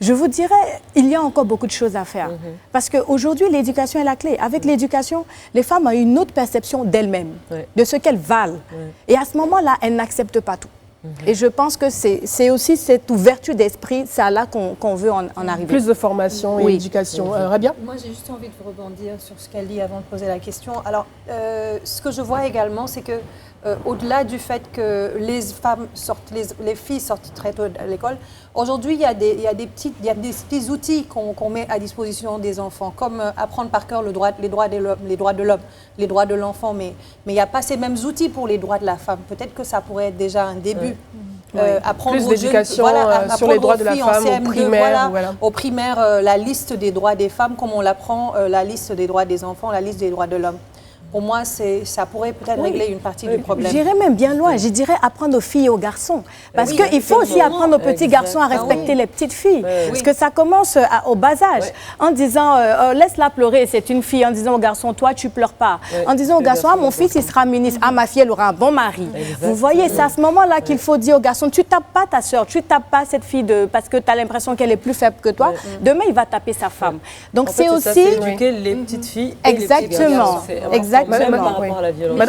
je vous dirais, il y a encore beaucoup de choses à faire. Parce qu'aujourd'hui, l'éducation est la clé. Avec l'éducation, les femmes ont une autre perception d'elles-mêmes, de ce qu'elles valent. Et à ce moment-là, elles n'acceptent pas tout. Et je pense que c'est aussi cette ouverture d'esprit, c'est à là qu'on veut en arriver. Plus de formation et d'éducation. Rabia? Moi, j'ai juste envie de rebondir sur ce qu'elle dit avant de poser la question. Alors, ce que je vois également, c'est que au-delà du fait que les femmes sortent, les filles sortent très tôt à l'école, aujourd'hui, il y a des petits outils qu'on met à disposition des enfants, comme apprendre par cœur les droits de l'homme, les droits de l'enfant, mais il n'y a pas ces mêmes outils pour les droits de la femme. Peut-être que ça pourrait être déjà un début. Apprendre plus aux d'éducation jeunes, sur les droits de la femme au primaire. Au primaire, la liste des droits des femmes, comme on l'apprend, la liste des droits des enfants, la liste des droits de l'homme. Pour moi, ça pourrait peut-être régler une partie du problème. J'irais même bien loin. Je dirais apprendre aux filles et aux garçons. Parce qu'il faut aussi apprendre aux petits garçons à respecter les petites filles. Parce que ça commence au bas âge. En disant, laisse-la pleurer, c'est une fille. En disant au garçon, toi, tu pleures pas. En disant au garçon, mon fils, il sera ministre. Ah, ma fille, elle aura un bon mari. Vous voyez, c'est à ce moment-là qu'il faut dire au garçon, tu tapes pas ta soeur, tu tapes pas cette fille parce que tu as l'impression qu'elle est plus faible que toi. Demain, il va taper sa femme. Donc, c'est aussi... C'est éduquer les petites filles et exactement. Par rapport à la violence.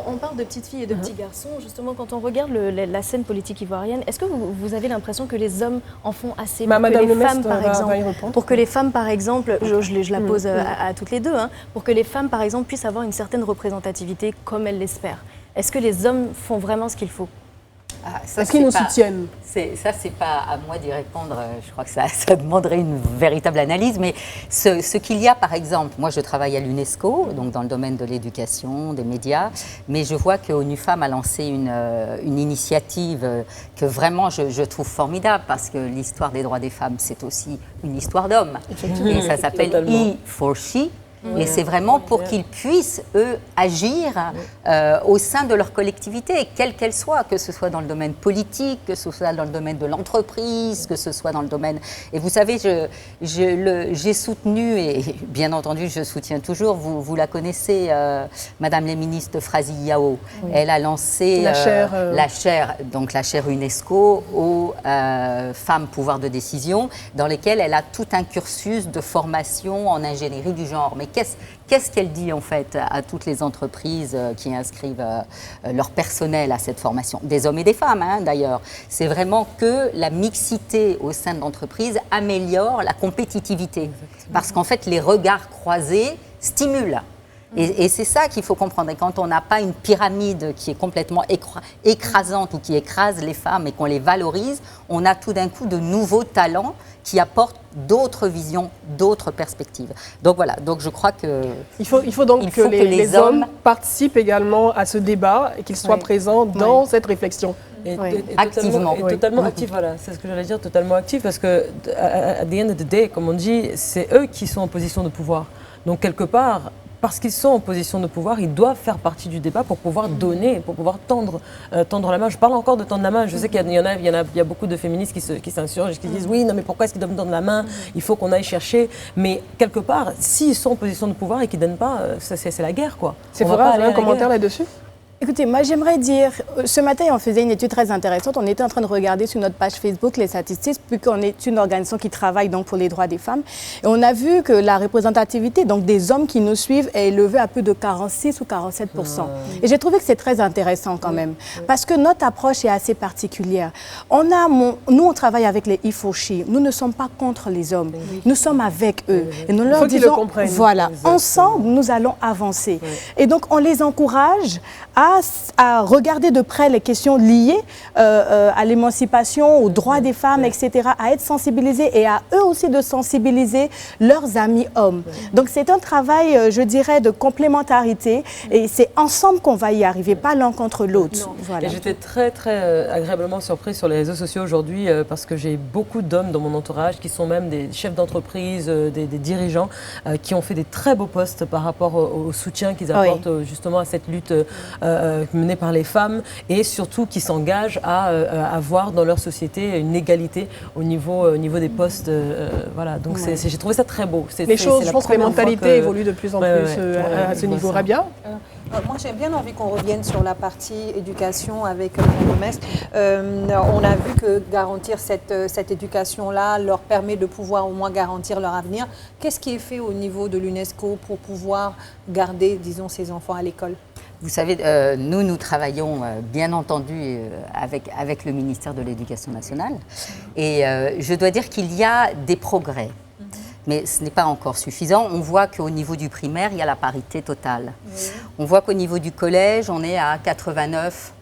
On parle de petites filles et de petits garçons. Justement, quand on regarde la scène politique ivoirienne, est-ce que vous avez l'impression que les hommes en font assez pour que les femmes, par exemple, pour que les femmes, par exemple, je la pose à toutes les deux, pour que les femmes, par exemple, puissent avoir une certaine représentativité comme elles l'espèrent. Est-ce que les hommes font vraiment ce qu'il faut? Est-ce qu'ils nous soutiennent? Ça, c'est pas à moi d'y répondre. Je crois que ça demanderait une véritable analyse. Mais ce qu'il y a, par exemple, moi, je travaille à l'UNESCO, donc dans le domaine de l'éducation, des médias, mais je vois que ONU Femmes a lancé une initiative que vraiment je trouve formidable, parce que l'histoire des droits des femmes, c'est aussi une histoire d'hommes. Et ça s'appelle E4She. Et c'est vraiment pour qu'ils puissent, eux, agir au sein de leur collectivité, quelle qu'elle soit, que ce soit dans le domaine politique, que ce soit dans le domaine de l'entreprise, que ce soit dans le domaine... Et vous savez, j'ai soutenu, et bien entendu, je soutiens toujours, vous la connaissez, Madame la ministre Frazi Yao. Elle a lancé la chaire UNESCO aux femmes pouvoir de décision, dans lesquelles elle a tout un cursus de formation en ingénierie du genre. Mais qu'est-ce qu'elle dit en fait à toutes les entreprises qui inscrivent leur personnel à cette formation, des hommes et des femmes d'ailleurs? C'est vraiment que la mixité au sein de l'entreprise améliore la compétitivité. Parce qu'en fait, les regards croisés stimulent. Et c'est ça qu'il faut comprendre. Et quand on n'a pas une pyramide qui est complètement écrasante ou qui écrase les femmes et qu'on les valorise, on a tout d'un coup de nouveaux talents qui apportent d'autres visions, d'autres perspectives. Donc voilà, donc je crois que... Il faut donc que les hommes participent également à ce débat et qu'ils soient présents dans cette réflexion. Activement. Totalement actifs, voilà, c'est ce que j'allais dire, totalement actifs, parce que à the end of the day, comme on dit, c'est eux qui sont en position de pouvoir. Donc quelque part, parce qu'ils sont en position de pouvoir, ils doivent faire partie du débat pour pouvoir donner, pour pouvoir tendre la main. Je parle encore de tendre la main. Je sais qu'il y a beaucoup de féministes qui s'insurgent, qui disent oui, non mais pourquoi est-ce qu'ils doivent me tendre la main? Il faut qu'on aille chercher. Mais quelque part, s'ils sont en position de pouvoir et qu'ils ne donnent pas, c'est la guerre, quoi. C'est vrai, vous avez un commentaire là-dessus? Écoutez, moi j'aimerais dire, ce matin on faisait une étude très intéressante, on était en train de regarder sur notre page Facebook les statistiques, puisqu'on est une organisation qui travaille donc pour les droits des femmes, et on a vu que la représentativité donc des hommes qui nous suivent est élevée à plus de 46 ou 47%. Et j'ai trouvé que c'est très intéressant quand même, parce que notre approche est assez particulière. Nous on travaille avec les E4She, nous ne sommes pas contre les hommes, nous sommes avec eux, et nous leur disons, voilà, ensemble nous allons avancer. Et donc on les encourage à à regarder de près les questions liées à l'émancipation, aux droits des femmes, etc., à être sensibilisés et à eux aussi de sensibiliser leurs amis hommes. Donc c'est un travail, je dirais, de complémentarité et c'est ensemble qu'on va y arriver, pas l'un contre l'autre. Voilà. Et j'étais très agréablement surprise sur les réseaux sociaux aujourd'hui parce que j'ai beaucoup d'hommes dans mon entourage qui sont même des chefs d'entreprise, des dirigeants qui ont fait des très beaux posts par rapport au soutien qu'ils apportent justement à cette lutte menée par les femmes et surtout qui s'engagent à avoir dans leur société une égalité au niveau des postes. Voilà, donc j'ai trouvé ça très beau. Les choses, je pense que les mentalités évoluent de plus en plus à ce niveau. Rabia? Moi, j'ai bien envie qu'on revienne sur la partie éducation avec Mme Gomez. On a vu que garantir cette éducation-là leur permet de pouvoir au moins garantir leur avenir. Qu'est-ce qui est fait au niveau de l'UNESCO pour pouvoir garder, disons, ces enfants à l'école? Vous savez, nous travaillons bien entendu avec le ministère de l'Éducation nationale et je dois dire qu'il y a des progrès. Mais ce n'est pas encore suffisant. On voit qu'au niveau du primaire, il y a la parité totale. On voit qu'au niveau du collège, on est à 89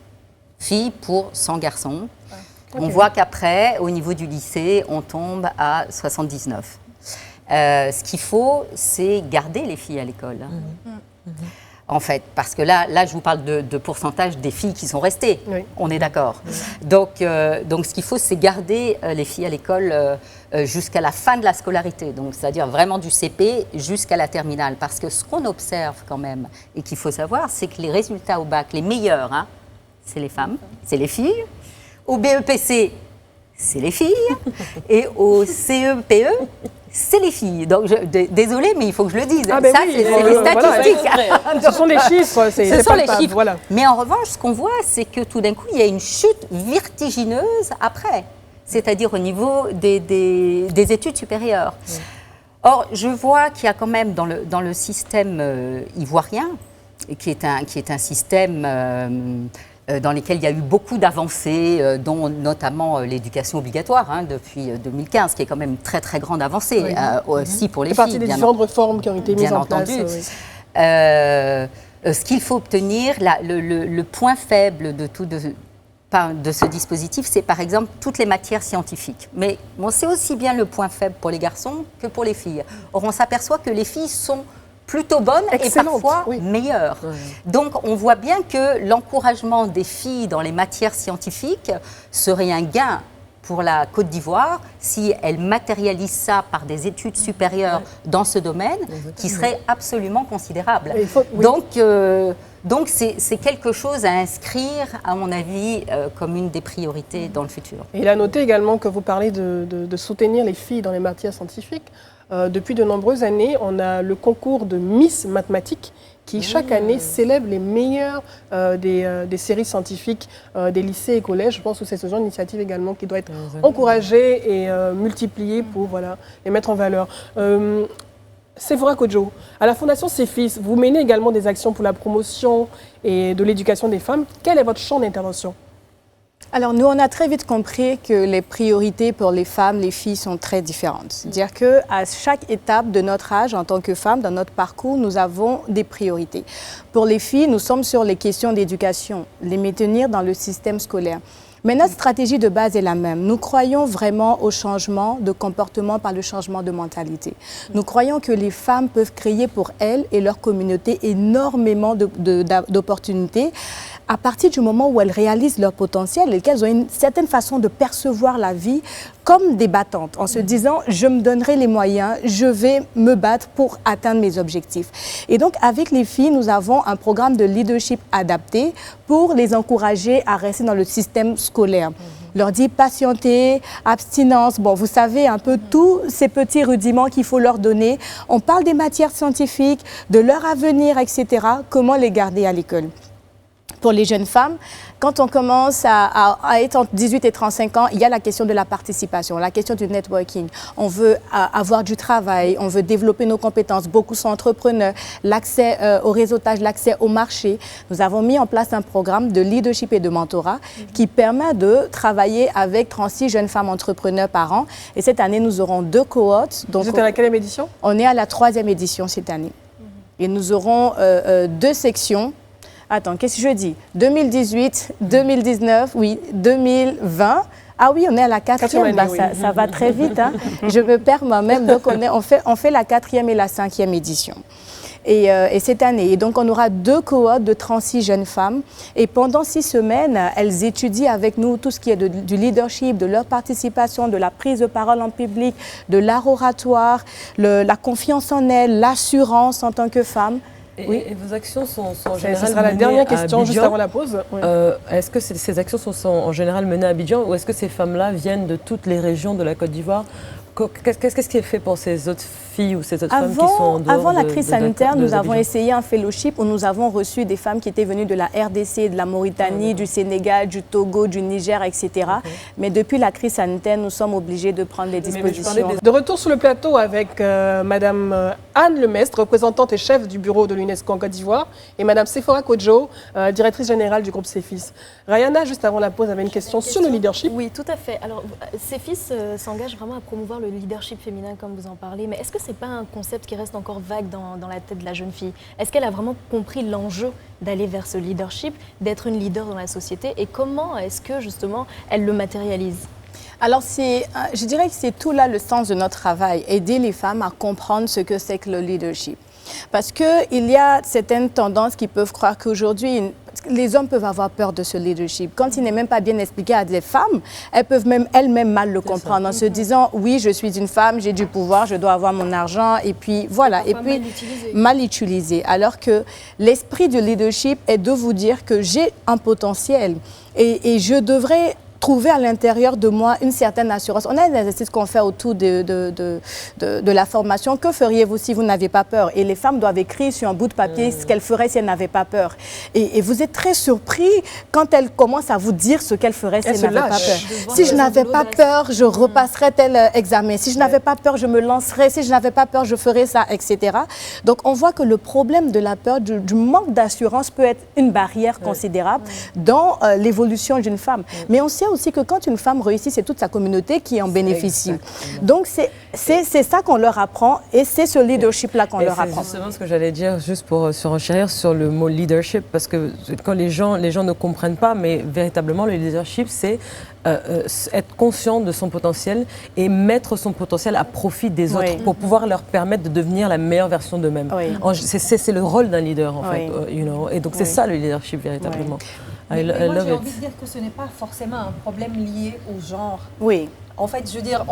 filles pour 100 garçons. On voit qu'après, au niveau du lycée, on tombe à 79. Ce qu'il faut, c'est garder les filles à l'école. En fait, parce que là, je vous parle de pourcentage des filles qui sont restées. On est d'accord. Donc, ce qu'il faut, c'est garder les filles à l'école jusqu'à la fin de la scolarité. Donc, c'est-à-dire vraiment du CP jusqu'à la terminale. Parce que ce qu'on observe quand même, et qu'il faut savoir, c'est que les résultats au bac, les meilleurs, c'est les femmes, c'est les filles. Au BEPC, c'est les filles. Et au CEPE, c'est les filles. Donc, désolée, mais il faut que je le dise. Ça, oui, c'est les statistiques. Ce sont les chiffres. Ce sont les chiffres. Voilà. Mais en revanche, ce qu'on voit, c'est que tout d'un coup, il y a une chute vertigineuse après, c'est-à-dire au niveau des études supérieures. Or, je vois qu'il y a quand même dans le système ivoirien, qui est un système dans lesquels il y a eu beaucoup d'avancées, dont notamment l'éducation obligatoire depuis 2015, qui est quand même une très très grande avancée aussi pour les filles. C'est partie des différentes réformes qui ont été mises en place. Ce qu'il faut obtenir, le point faible de ce dispositif, c'est par exemple toutes les matières scientifiques. Mais c'est aussi bien le point faible pour les garçons que pour les filles. Or, on s'aperçoit que les filles sont plutôt bonnes et parfois meilleures. Donc, on voit bien que l'encouragement des filles dans les matières scientifiques serait un gain pour la Côte d'Ivoire si elle matérialise ça par des études supérieures dans ce domaine, qui serait absolument considérable. Donc, c'est quelque chose à inscrire, à mon avis, comme une des priorités dans le futur. Et il a noté également que vous parlez de soutenir les filles dans les matières scientifiques. Depuis de nombreuses années, on a le concours de Miss Mathématiques qui, chaque année, célèbre les meilleurs des séries scientifiques des lycées et collèges. Je pense que c'est ce genre d'initiative également qui doit être encouragée et multipliée pour les mettre en valeur. Séphora Kodjo, à la Fondation CEFIS, vous menez également des actions pour la promotion et de l'éducation des femmes. Quel est votre champ d'intervention ? Alors, nous, on a très vite compris que les priorités pour les femmes, les filles sont très différentes. C'est-à-dire qu'à chaque étape de notre âge, en tant que femme, dans notre parcours, nous avons des priorités. Pour les filles, nous sommes sur les questions d'éducation, les maintenir dans le système scolaire. Mais notre stratégie de base est la même. Nous croyons vraiment au changement de comportement par le changement de mentalité. Nous croyons que les femmes peuvent créer pour elles et leur communauté énormément d'opportunités à partir du moment où elles réalisent leur potentiel et qu'elles ont une certaine façon de percevoir la vie comme des battantes, en se disant « je me donnerai les moyens, je vais me battre pour atteindre mes objectifs ». Et donc, avec les filles, nous avons un programme de leadership adapté pour les encourager à rester dans le système scolaire. Leur dire patienter, abstinence, bon, vous savez un peu tous ces petits rudiments qu'il faut leur donner. On parle des matières scientifiques, de leur avenir, etc. Comment les garder à l'école. Pour les jeunes femmes, quand on commence à être entre 18 et 35 ans, il y a la question de la participation, la question du networking. On veut avoir du travail, on veut développer nos compétences. Beaucoup sont entrepreneurs, l'accès au réseautage, l'accès au marché. Nous avons mis en place un programme de leadership et de mentorat qui permet de travailler avec 36 jeunes femmes entrepreneurs par an. Et cette année, nous aurons 2 cohortes. Vous êtes à la quelle édition ? On est à la 3e édition cette année. Et nous aurons 2 sections Attends, qu'est-ce que je dis? 2018, 2019, oui, 2020. Ah oui, on est à la 4e, année, oui. ça va très vite. Hein. Je me perds moi-même. Donc, on fait la 4e et la 5e édition. Et cette année. Et donc, on aura 2 cohortes de 36 jeunes femmes. Et pendant 6 semaines, elles étudient avec nous tout ce qui est du leadership, de leur participation, de la prise de parole en public, de l'art oratoire, la confiance en elles, l'assurance en tant que femme. Et vos actions sont en général Ce sera la dernière question juste avant la pause. Oui. Est-ce que ces actions sont en général menées à Abidjan ou est-ce que ces femmes-là viennent de toutes les régions de la Côte d'Ivoire? Qu'est-ce qui est fait pour ces autres filles ou ces autres femmes qui sont en dehors Avant la crise sanitaire, nous avons essayé un fellowship où nous avons reçu des femmes qui étaient venues de la RDC, de la Mauritanie, du Sénégal, du Togo, du Niger, etc. Mais depuis la crise sanitaire, nous sommes obligés de prendre des dispositions. De retour sur le plateau avec Madame Anne Lemestre, représentante et chef du bureau de l'UNESCO en Côte d'Ivoire, et Madame Sephora Kodjo, directrice générale du groupe CEFIS. Rayana, juste avant la pause, avait une question sur le leadership. Oui, tout à fait. Alors, CEFIS s'engage vraiment à promouvoir le leadership féminin, comme vous en parlez, mais est-ce que ce n'est pas un concept qui reste encore vague dans la tête de la jeune fille? Est-ce qu'elle a vraiment compris l'enjeu d'aller vers ce leadership, d'être une leader dans la société, et comment est-ce que, justement, elle le matérialise? Alors, je dirais que c'est tout là le sens de notre travail, aider les femmes à comprendre ce que c'est que le leadership. Parce qu'il y a certaines tendances qui peuvent croire qu'aujourd'hui, les hommes peuvent avoir peur de ce leadership. Quand il n'est même pas bien expliqué à des femmes, elles peuvent même elles-mêmes mal le comprendre en se disant « oui, je suis une femme, j'ai du pouvoir, je dois avoir mon argent » et puis voilà. Et puis mal utilisé. Alors que l'esprit du leadership est de vous dire que j'ai un potentiel et je devrais trouver à l'intérieur de moi une certaine assurance. On a des exercices qu'on fait autour de la formation. Que feriez-vous si vous n'aviez pas peur? Et les femmes doivent écrire sur un bout de papier ce qu'elles feraient si elles n'avaient pas peur. Et vous êtes très surpris quand elles commencent à vous dire ce qu'elles feraient si elles n'avaient pas peur. Si je n'avais pas peur, je repasserais tel examen. Si je n'avais pas peur, je me lancerais. Si je n'avais pas peur, je ferais ça, etc. Donc, on voit que le problème de la peur, du manque d'assurance peut être une barrière considérable dans l'évolution d'une femme. Mais on sait aussi que quand une femme réussit, c'est toute sa communauté qui en bénéficie. Donc, c'est ça qu'on leur apprend et c'est ce leadership-là qu'on leur apprend. C'est justement ce que j'allais dire, juste pour surenchérir sur le mot leadership, parce que quand les gens ne comprennent pas, mais véritablement, le leadership, c'est être conscient de son potentiel et mettre son potentiel à profit des autres pour pouvoir leur permettre de devenir la meilleure version d'eux-mêmes. Oui. C'est le rôle d'un leader, en fait. Et donc, c'est ça le leadership, véritablement. Mais moi, j'ai envie de dire que ce n'est pas forcément un problème lié au genre. Oui. En fait, je veux dire,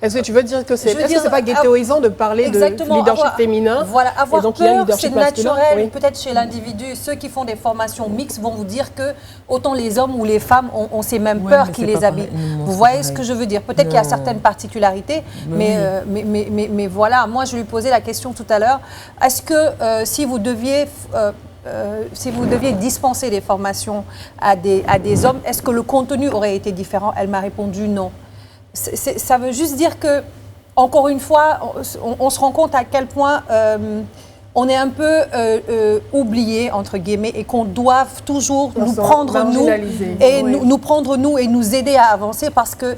est-ce que tu veux dire que c'est pas ghettoisant de parler de leadership féminin? Voilà, avoir donc, peur, c'est naturel. Peut-être chez l'individu, ceux qui font des formations mixtes vont vous dire que autant les hommes ou les femmes ont ces mêmes peurs qui les habitent. Vous voyez ce que je veux dire? Peut-être qu'il y a certaines particularités, mais voilà. Moi, je lui posais la question tout à l'heure. Est-ce que si vous deviez dispenser des formations à des hommes, est-ce que le contenu aurait été différent? Elle m'a répondu non. Ça veut juste dire que, encore une fois, on se rend compte à quel point on est un peu oublié, entre guillemets, et qu'on doit toujours nous prendre nous et nous aider à avancer parce que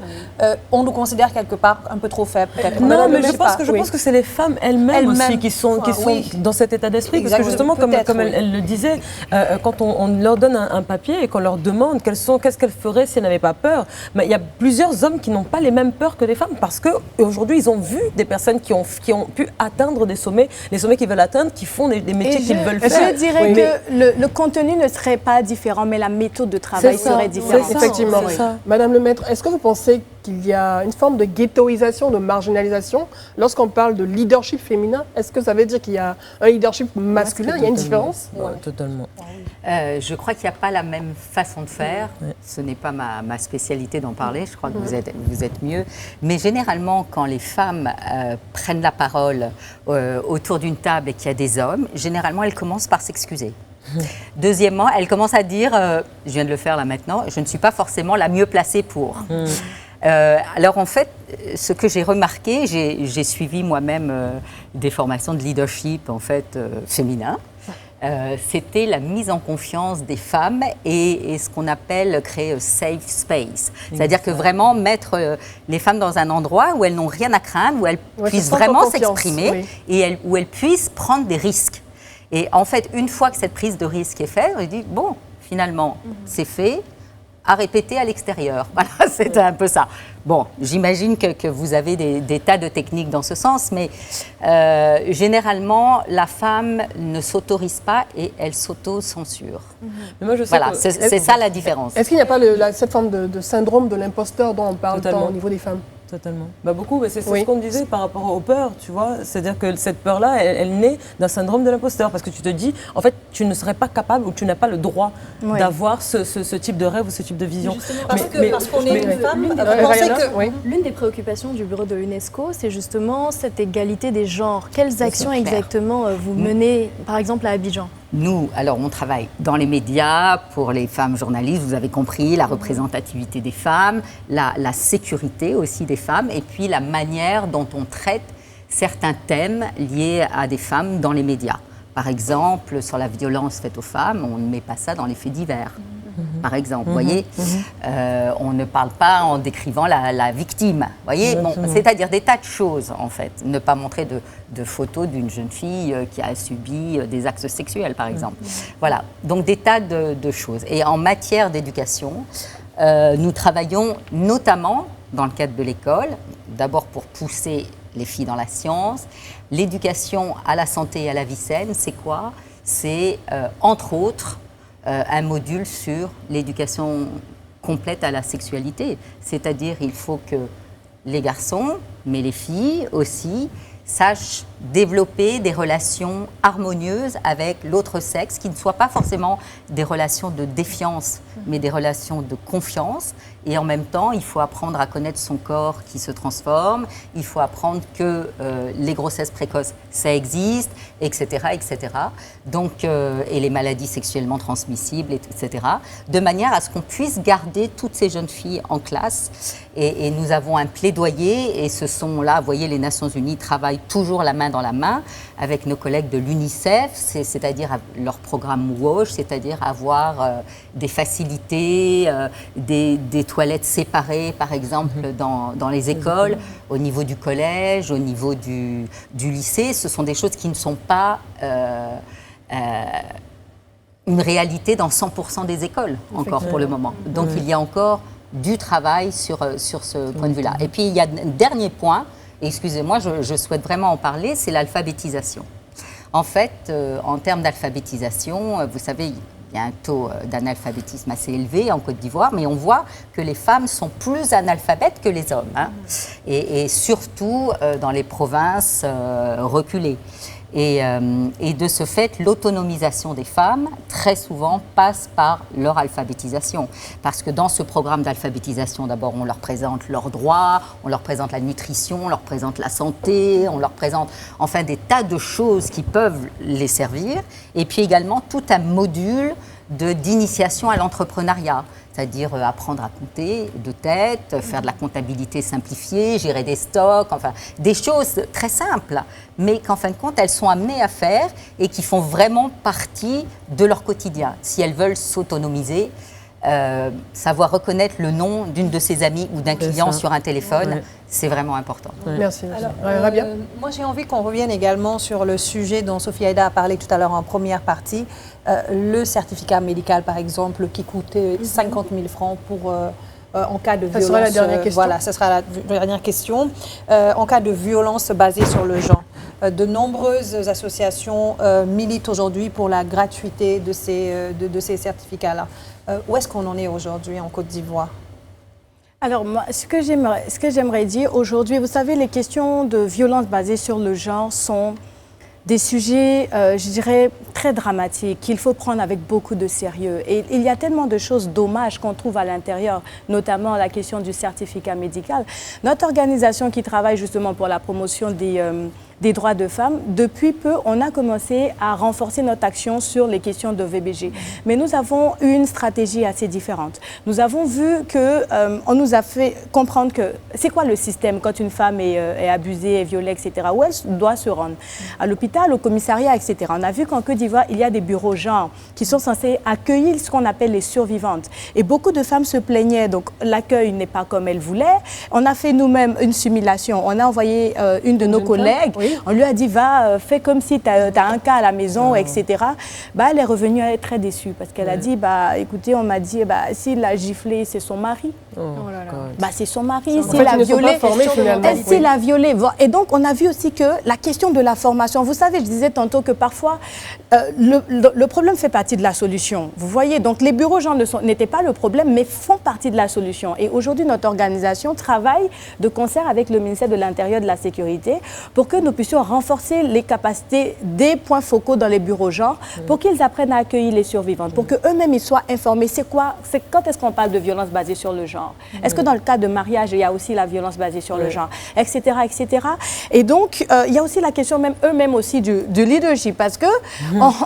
on nous considère quelque part un peu trop faibles. Non, mais je pense que c'est les femmes elles-mêmes aussi qui sont dans cet état d'esprit. Parce que justement, comme elle le disait, quand on leur donne un papier et qu'on leur demande qu'est-ce qu'elles feraient si elles n'avaient pas peur, il y a plusieurs hommes qui n'ont pas les mêmes peurs que les femmes parce qu'aujourd'hui, ils ont vu des personnes qui ont pu atteindre des sommets, les sommets qu'ils veulent atteindre, qui font des métiers qu'ils veulent faire. Je dirais que le contenu ne serait pas différent, mais la méthode de travail serait différente. Effectivement, oui. Madame Lemestre, est-ce que vous pensez qu'il y a une forme de ghettoisation, de marginalisation lorsqu'on parle de leadership féminin? Est-ce que ça veut dire qu'il y a un leadership masculin? Il y a une différence? Totalement. Je crois qu'il n'y a pas la même façon de faire. Ce n'est pas ma spécialité d'en parler. Je crois que vous êtes mieux. Mais généralement, quand les femmes prennent la parole autour d'une table et qu'il y a des hommes, généralement, elles commencent par s'excuser. Deuxièmement, elles commencent à dire, je viens de le faire là maintenant, je ne suis pas forcément la mieux placée pour. Alors en fait, ce que j'ai remarqué, j'ai suivi moi-même des formations de leadership en fait féminin. C'était la mise en confiance des femmes et ce qu'on appelle créer un safe space. C'est-à-dire que vraiment mettre les femmes dans un endroit où elles n'ont rien à craindre, où elles puissent vraiment s'exprimer et où elles puissent prendre des risques. Et en fait, une fois que cette prise de risque est faite, on dit, bon, finalement, c'est fait, à répéter à l'extérieur. Voilà, c'est un peu ça. Bon, j'imagine que vous avez des tas de techniques dans ce sens, mais généralement, la femme ne s'autorise pas et elle s'auto-censure. Mais moi, je sais Voilà, c'est ça la différence. Est-ce qu'il n'y a pas cette forme de syndrome de l'imposteur dont on parle tant au niveau des femmes? Totalement. Bah beaucoup, mais c'est Oui. ce qu'on disait par rapport aux peurs, tu vois. C'est-à-dire que cette peur-là, elle naît d'un syndrome de l'imposteur. Parce que tu te dis, en fait, tu ne serais pas capable ou tu n'as pas le droit d'avoir ce type de rêve ou ce type de vision. Parce qu'on est une femme, vous pensez Rayana, que... oui. L'une des préoccupations du bureau de l'UNESCO, c'est justement cette égalité des genres. Quelles actions exactement vous menez, par exemple, à Abidjan? Nous, alors on travaille dans les médias pour les femmes journalistes, vous avez compris, la représentativité des femmes, la sécurité aussi des femmes, et puis la manière dont on traite certains thèmes liés à des femmes dans les médias. Par exemple, sur la violence faite aux femmes, on ne met pas ça dans les faits divers. Par exemple, vous voyez, on ne parle pas en décrivant la victime, vous voyez, bon, c'est-à-dire des tas de choses en fait. Ne pas montrer de photos d'une jeune fille qui a subi des actes sexuels, par exemple. Voilà, donc des tas de choses. Et en matière d'éducation, nous travaillons notamment dans le cadre de l'école, d'abord pour pousser les filles dans la science. L'éducation à la santé et à la vie saine, c'est quoi? C'est entre autres un module sur l'éducation complète à la sexualité. C'est-à-dire il faut que les garçons, mais les filles aussi, sachent développer des relations harmonieuses avec l'autre sexe, qui ne soient pas forcément des relations de défiance, mais des relations de confiance. Et en même temps, il faut apprendre à connaître son corps qui se transforme, il faut apprendre que les grossesses précoces, ça existe, etc. etc. Donc, et les maladies sexuellement transmissibles, etc. De manière à ce qu'on puisse garder toutes ces jeunes filles en classe. Et nous avons un plaidoyer, et ce sont là, vous voyez, les Nations Unies travaillent toujours la main dans la main avec nos collègues de l'UNICEF, c'est-à-dire leur programme WASH, c'est-à-dire avoir des facilités, des toilettes séparées, par exemple, dans les écoles, au niveau du collège, au niveau du lycée. Ce sont des choses qui ne sont pas une réalité dans 100% des écoles, encore pour le moment. Donc il y a encore du travail sur ce point de vue-là. Et puis il y a un dernier point, et excusez-moi, je souhaite vraiment en parler, c'est l'alphabétisation. En fait, en termes d'alphabétisation, vous savez, il y a un taux d'analphabétisme assez élevé en Côte d'Ivoire, mais on voit que les femmes sont plus analphabètes que les hommes, hein, et surtout dans les provinces reculées. Et de ce fait, l'autonomisation des femmes, très souvent, passe par leur alphabétisation. Parce que dans ce programme d'alphabétisation, d'abord, on leur présente leurs droits, on leur présente la nutrition, on leur présente la santé, on leur présente enfin des tas de choses qui peuvent les servir. Et puis également tout un module d'initiation à l'entrepreneuriat. C'est-à-dire apprendre à compter de tête, faire de la comptabilité simplifiée, gérer des stocks, enfin des choses très simples, mais qu'en fin de compte, elles sont amenées à faire et qui font vraiment partie de leur quotidien. Si elles veulent s'autonomiser, savoir reconnaître le nom d'une de ses amies ou d'un client sur un téléphone, c'est vraiment important. Merci. Alors, Rabia? moi, j'ai envie qu'on revienne également sur le sujet dont Sophie Aïda a parlé tout à l'heure en première partie, le certificat médical, par exemple, qui coûtait 50 000 francs pour, en cas de violence. Ça sera la dernière question. Voilà, ce sera la dernière question. En cas de violence basée sur le genre. De nombreuses associations militent aujourd'hui pour la gratuité de ces certificats-là. Où est-ce qu'on en est aujourd'hui en Côte d'Ivoire? Alors, moi, ce que j'aimerais dire aujourd'hui, vous savez, les questions de violence basée sur le genre sont des sujets, je dirais, très dramatiques, qu'il faut prendre avec beaucoup de sérieux. Et il y a tellement de choses dommages qu'on trouve à l'intérieur, notamment la question du certificat médical. Notre organisation qui travaille justement pour la promotion des droits de femmes, depuis peu, on a commencé à renforcer notre action sur les questions de VBG. Mais nous avons eu une stratégie assez différente. Nous avons vu que, on nous a fait comprendre que c'est quoi le système quand une femme est abusée, est violée, etc. Où elle doit se rendre? À l'hôpital, au commissariat, etc. On a vu qu'en Côte d'Ivoire, il y a des bureaux genre qui sont censés accueillir ce qu'on appelle les survivantes. Et beaucoup de femmes se plaignaient, donc l'accueil n'est pas comme elles voulaient. On a fait nous-mêmes une simulation. On a envoyé une de nos collègues On lui a dit, va, fais comme si tu as un cas à la maison, etc. Bah, elle est revenue à être très déçue parce qu'elle a dit, bah, écoutez, on m'a dit, bah, s'il l'a giflé, c'est son mari. Bah, c'est son mari, s'il l'a violé. S'il l'a violé. Et donc, on a vu aussi que la question de la formation, vous savez, je disais tantôt que parfois, le problème fait partie de la solution. Vous voyez, donc les bureaux genre n'étaient pas le problème, mais font partie de la solution. Et aujourd'hui, notre organisation travaille de concert avec le ministère de l'Intérieur et de la Sécurité pour que nous puissions renforcer les capacités des points focaux dans les bureaux genre, pour qu'ils apprennent à accueillir les survivantes, pour qu'eux-mêmes ils soient informés. Quand est-ce qu'on parle de violence basée sur le genre? Est-ce que dans le cas de mariage, il y a aussi la violence basée sur le genre, etc., etc. Et donc, il y a aussi la question même eux-mêmes aussi du leadership, parce que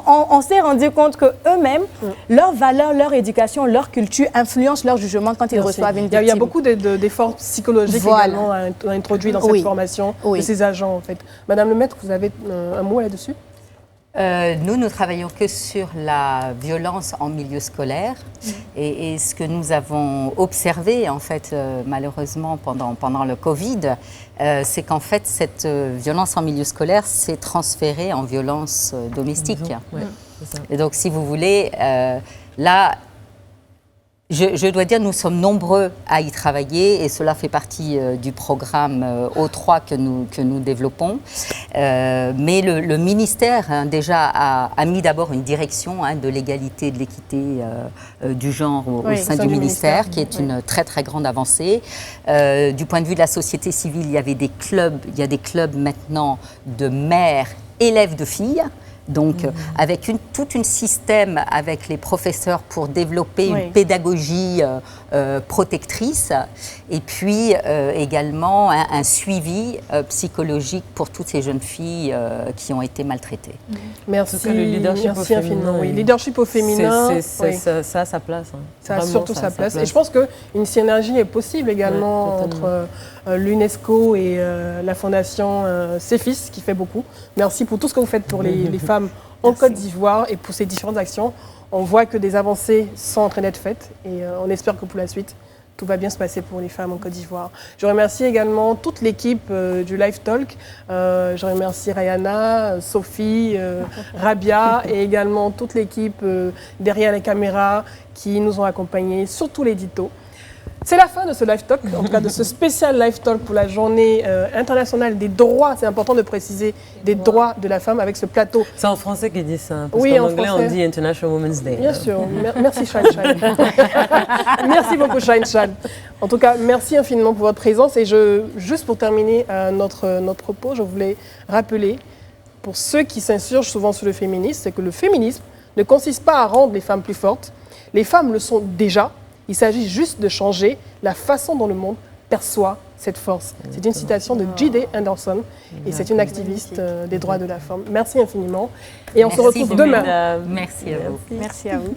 on s'est rendu compte que eux-mêmes, leurs valeurs, leur éducation, leur culture influencent leur jugement quand ils reçoivent une victime. Il y a beaucoup d'efforts psychologiques également introduits dans cette formation de ces agents, en fait. Madame le maître, vous avez un mot là-dessus? Nous ne travaillons que sur la violence en milieu scolaire et ce que nous avons observé en fait malheureusement pendant le Covid, c'est qu'en fait cette violence en milieu scolaire s'est transférée en violence domestique. Et donc si vous voulez, là, je dois dire, nous sommes nombreux à y travailler et cela fait partie du programme O3 que nous développons. Mais le ministère déjà a mis d'abord une direction de l'égalité et de l'équité du genre au sein du ministère, qui est une très très grande avancée. Du point de vue de la société civile, il y a des clubs maintenant de mères élèves de filles. Donc, avec tout un système avec les professeurs pour développer une pédagogie protectrice et puis également un suivi psychologique pour toutes ces jeunes filles qui ont été maltraitées. Merci, le leadership merci infiniment. Oui. Leadership au féminin, ça a sa place. Ça a surtout sa place. Et je pense qu'une synergie est possible également entre l'UNESCO et la fondation CEFIS qui fait beaucoup. Merci pour tout ce que vous faites pour les femmes en Côte d'Ivoire et pour ces différentes actions. On voit que des avancées sont en train d'être faites et on espère que pour la suite, tout va bien se passer pour les femmes en Côte d'Ivoire. Je remercie également toute l'équipe du Live Talk. Je remercie Rayana, Sophie, Rabia et également toute l'équipe derrière les caméras qui nous ont accompagnés, surtout l'édito. C'est la fin de ce Live Talk, en tout cas de ce spécial Live Talk pour la journée internationale des droits. C'est important de préciser des droits de la femme avec ce plateau. C'est en français qu'ils disent ça. Parce qu'en anglais, on dit International Women's Day. Bien sûr. Merci, Shine Shine. Merci beaucoup, Shine Shine. En tout cas, merci infiniment pour votre présence. Et juste pour terminer notre propos, je voulais rappeler, pour ceux qui s'insurgent souvent sur le féminisme, c'est que le féminisme ne consiste pas à rendre les femmes plus fortes. Les femmes le sont déjà. Il s'agit juste de changer la façon dont le monde perçoit cette force. C'est une citation de J.D. Anderson et c'est une activiste des droits de la femme. Merci infiniment et on se retrouve demain. Merci à vous. Merci à vous.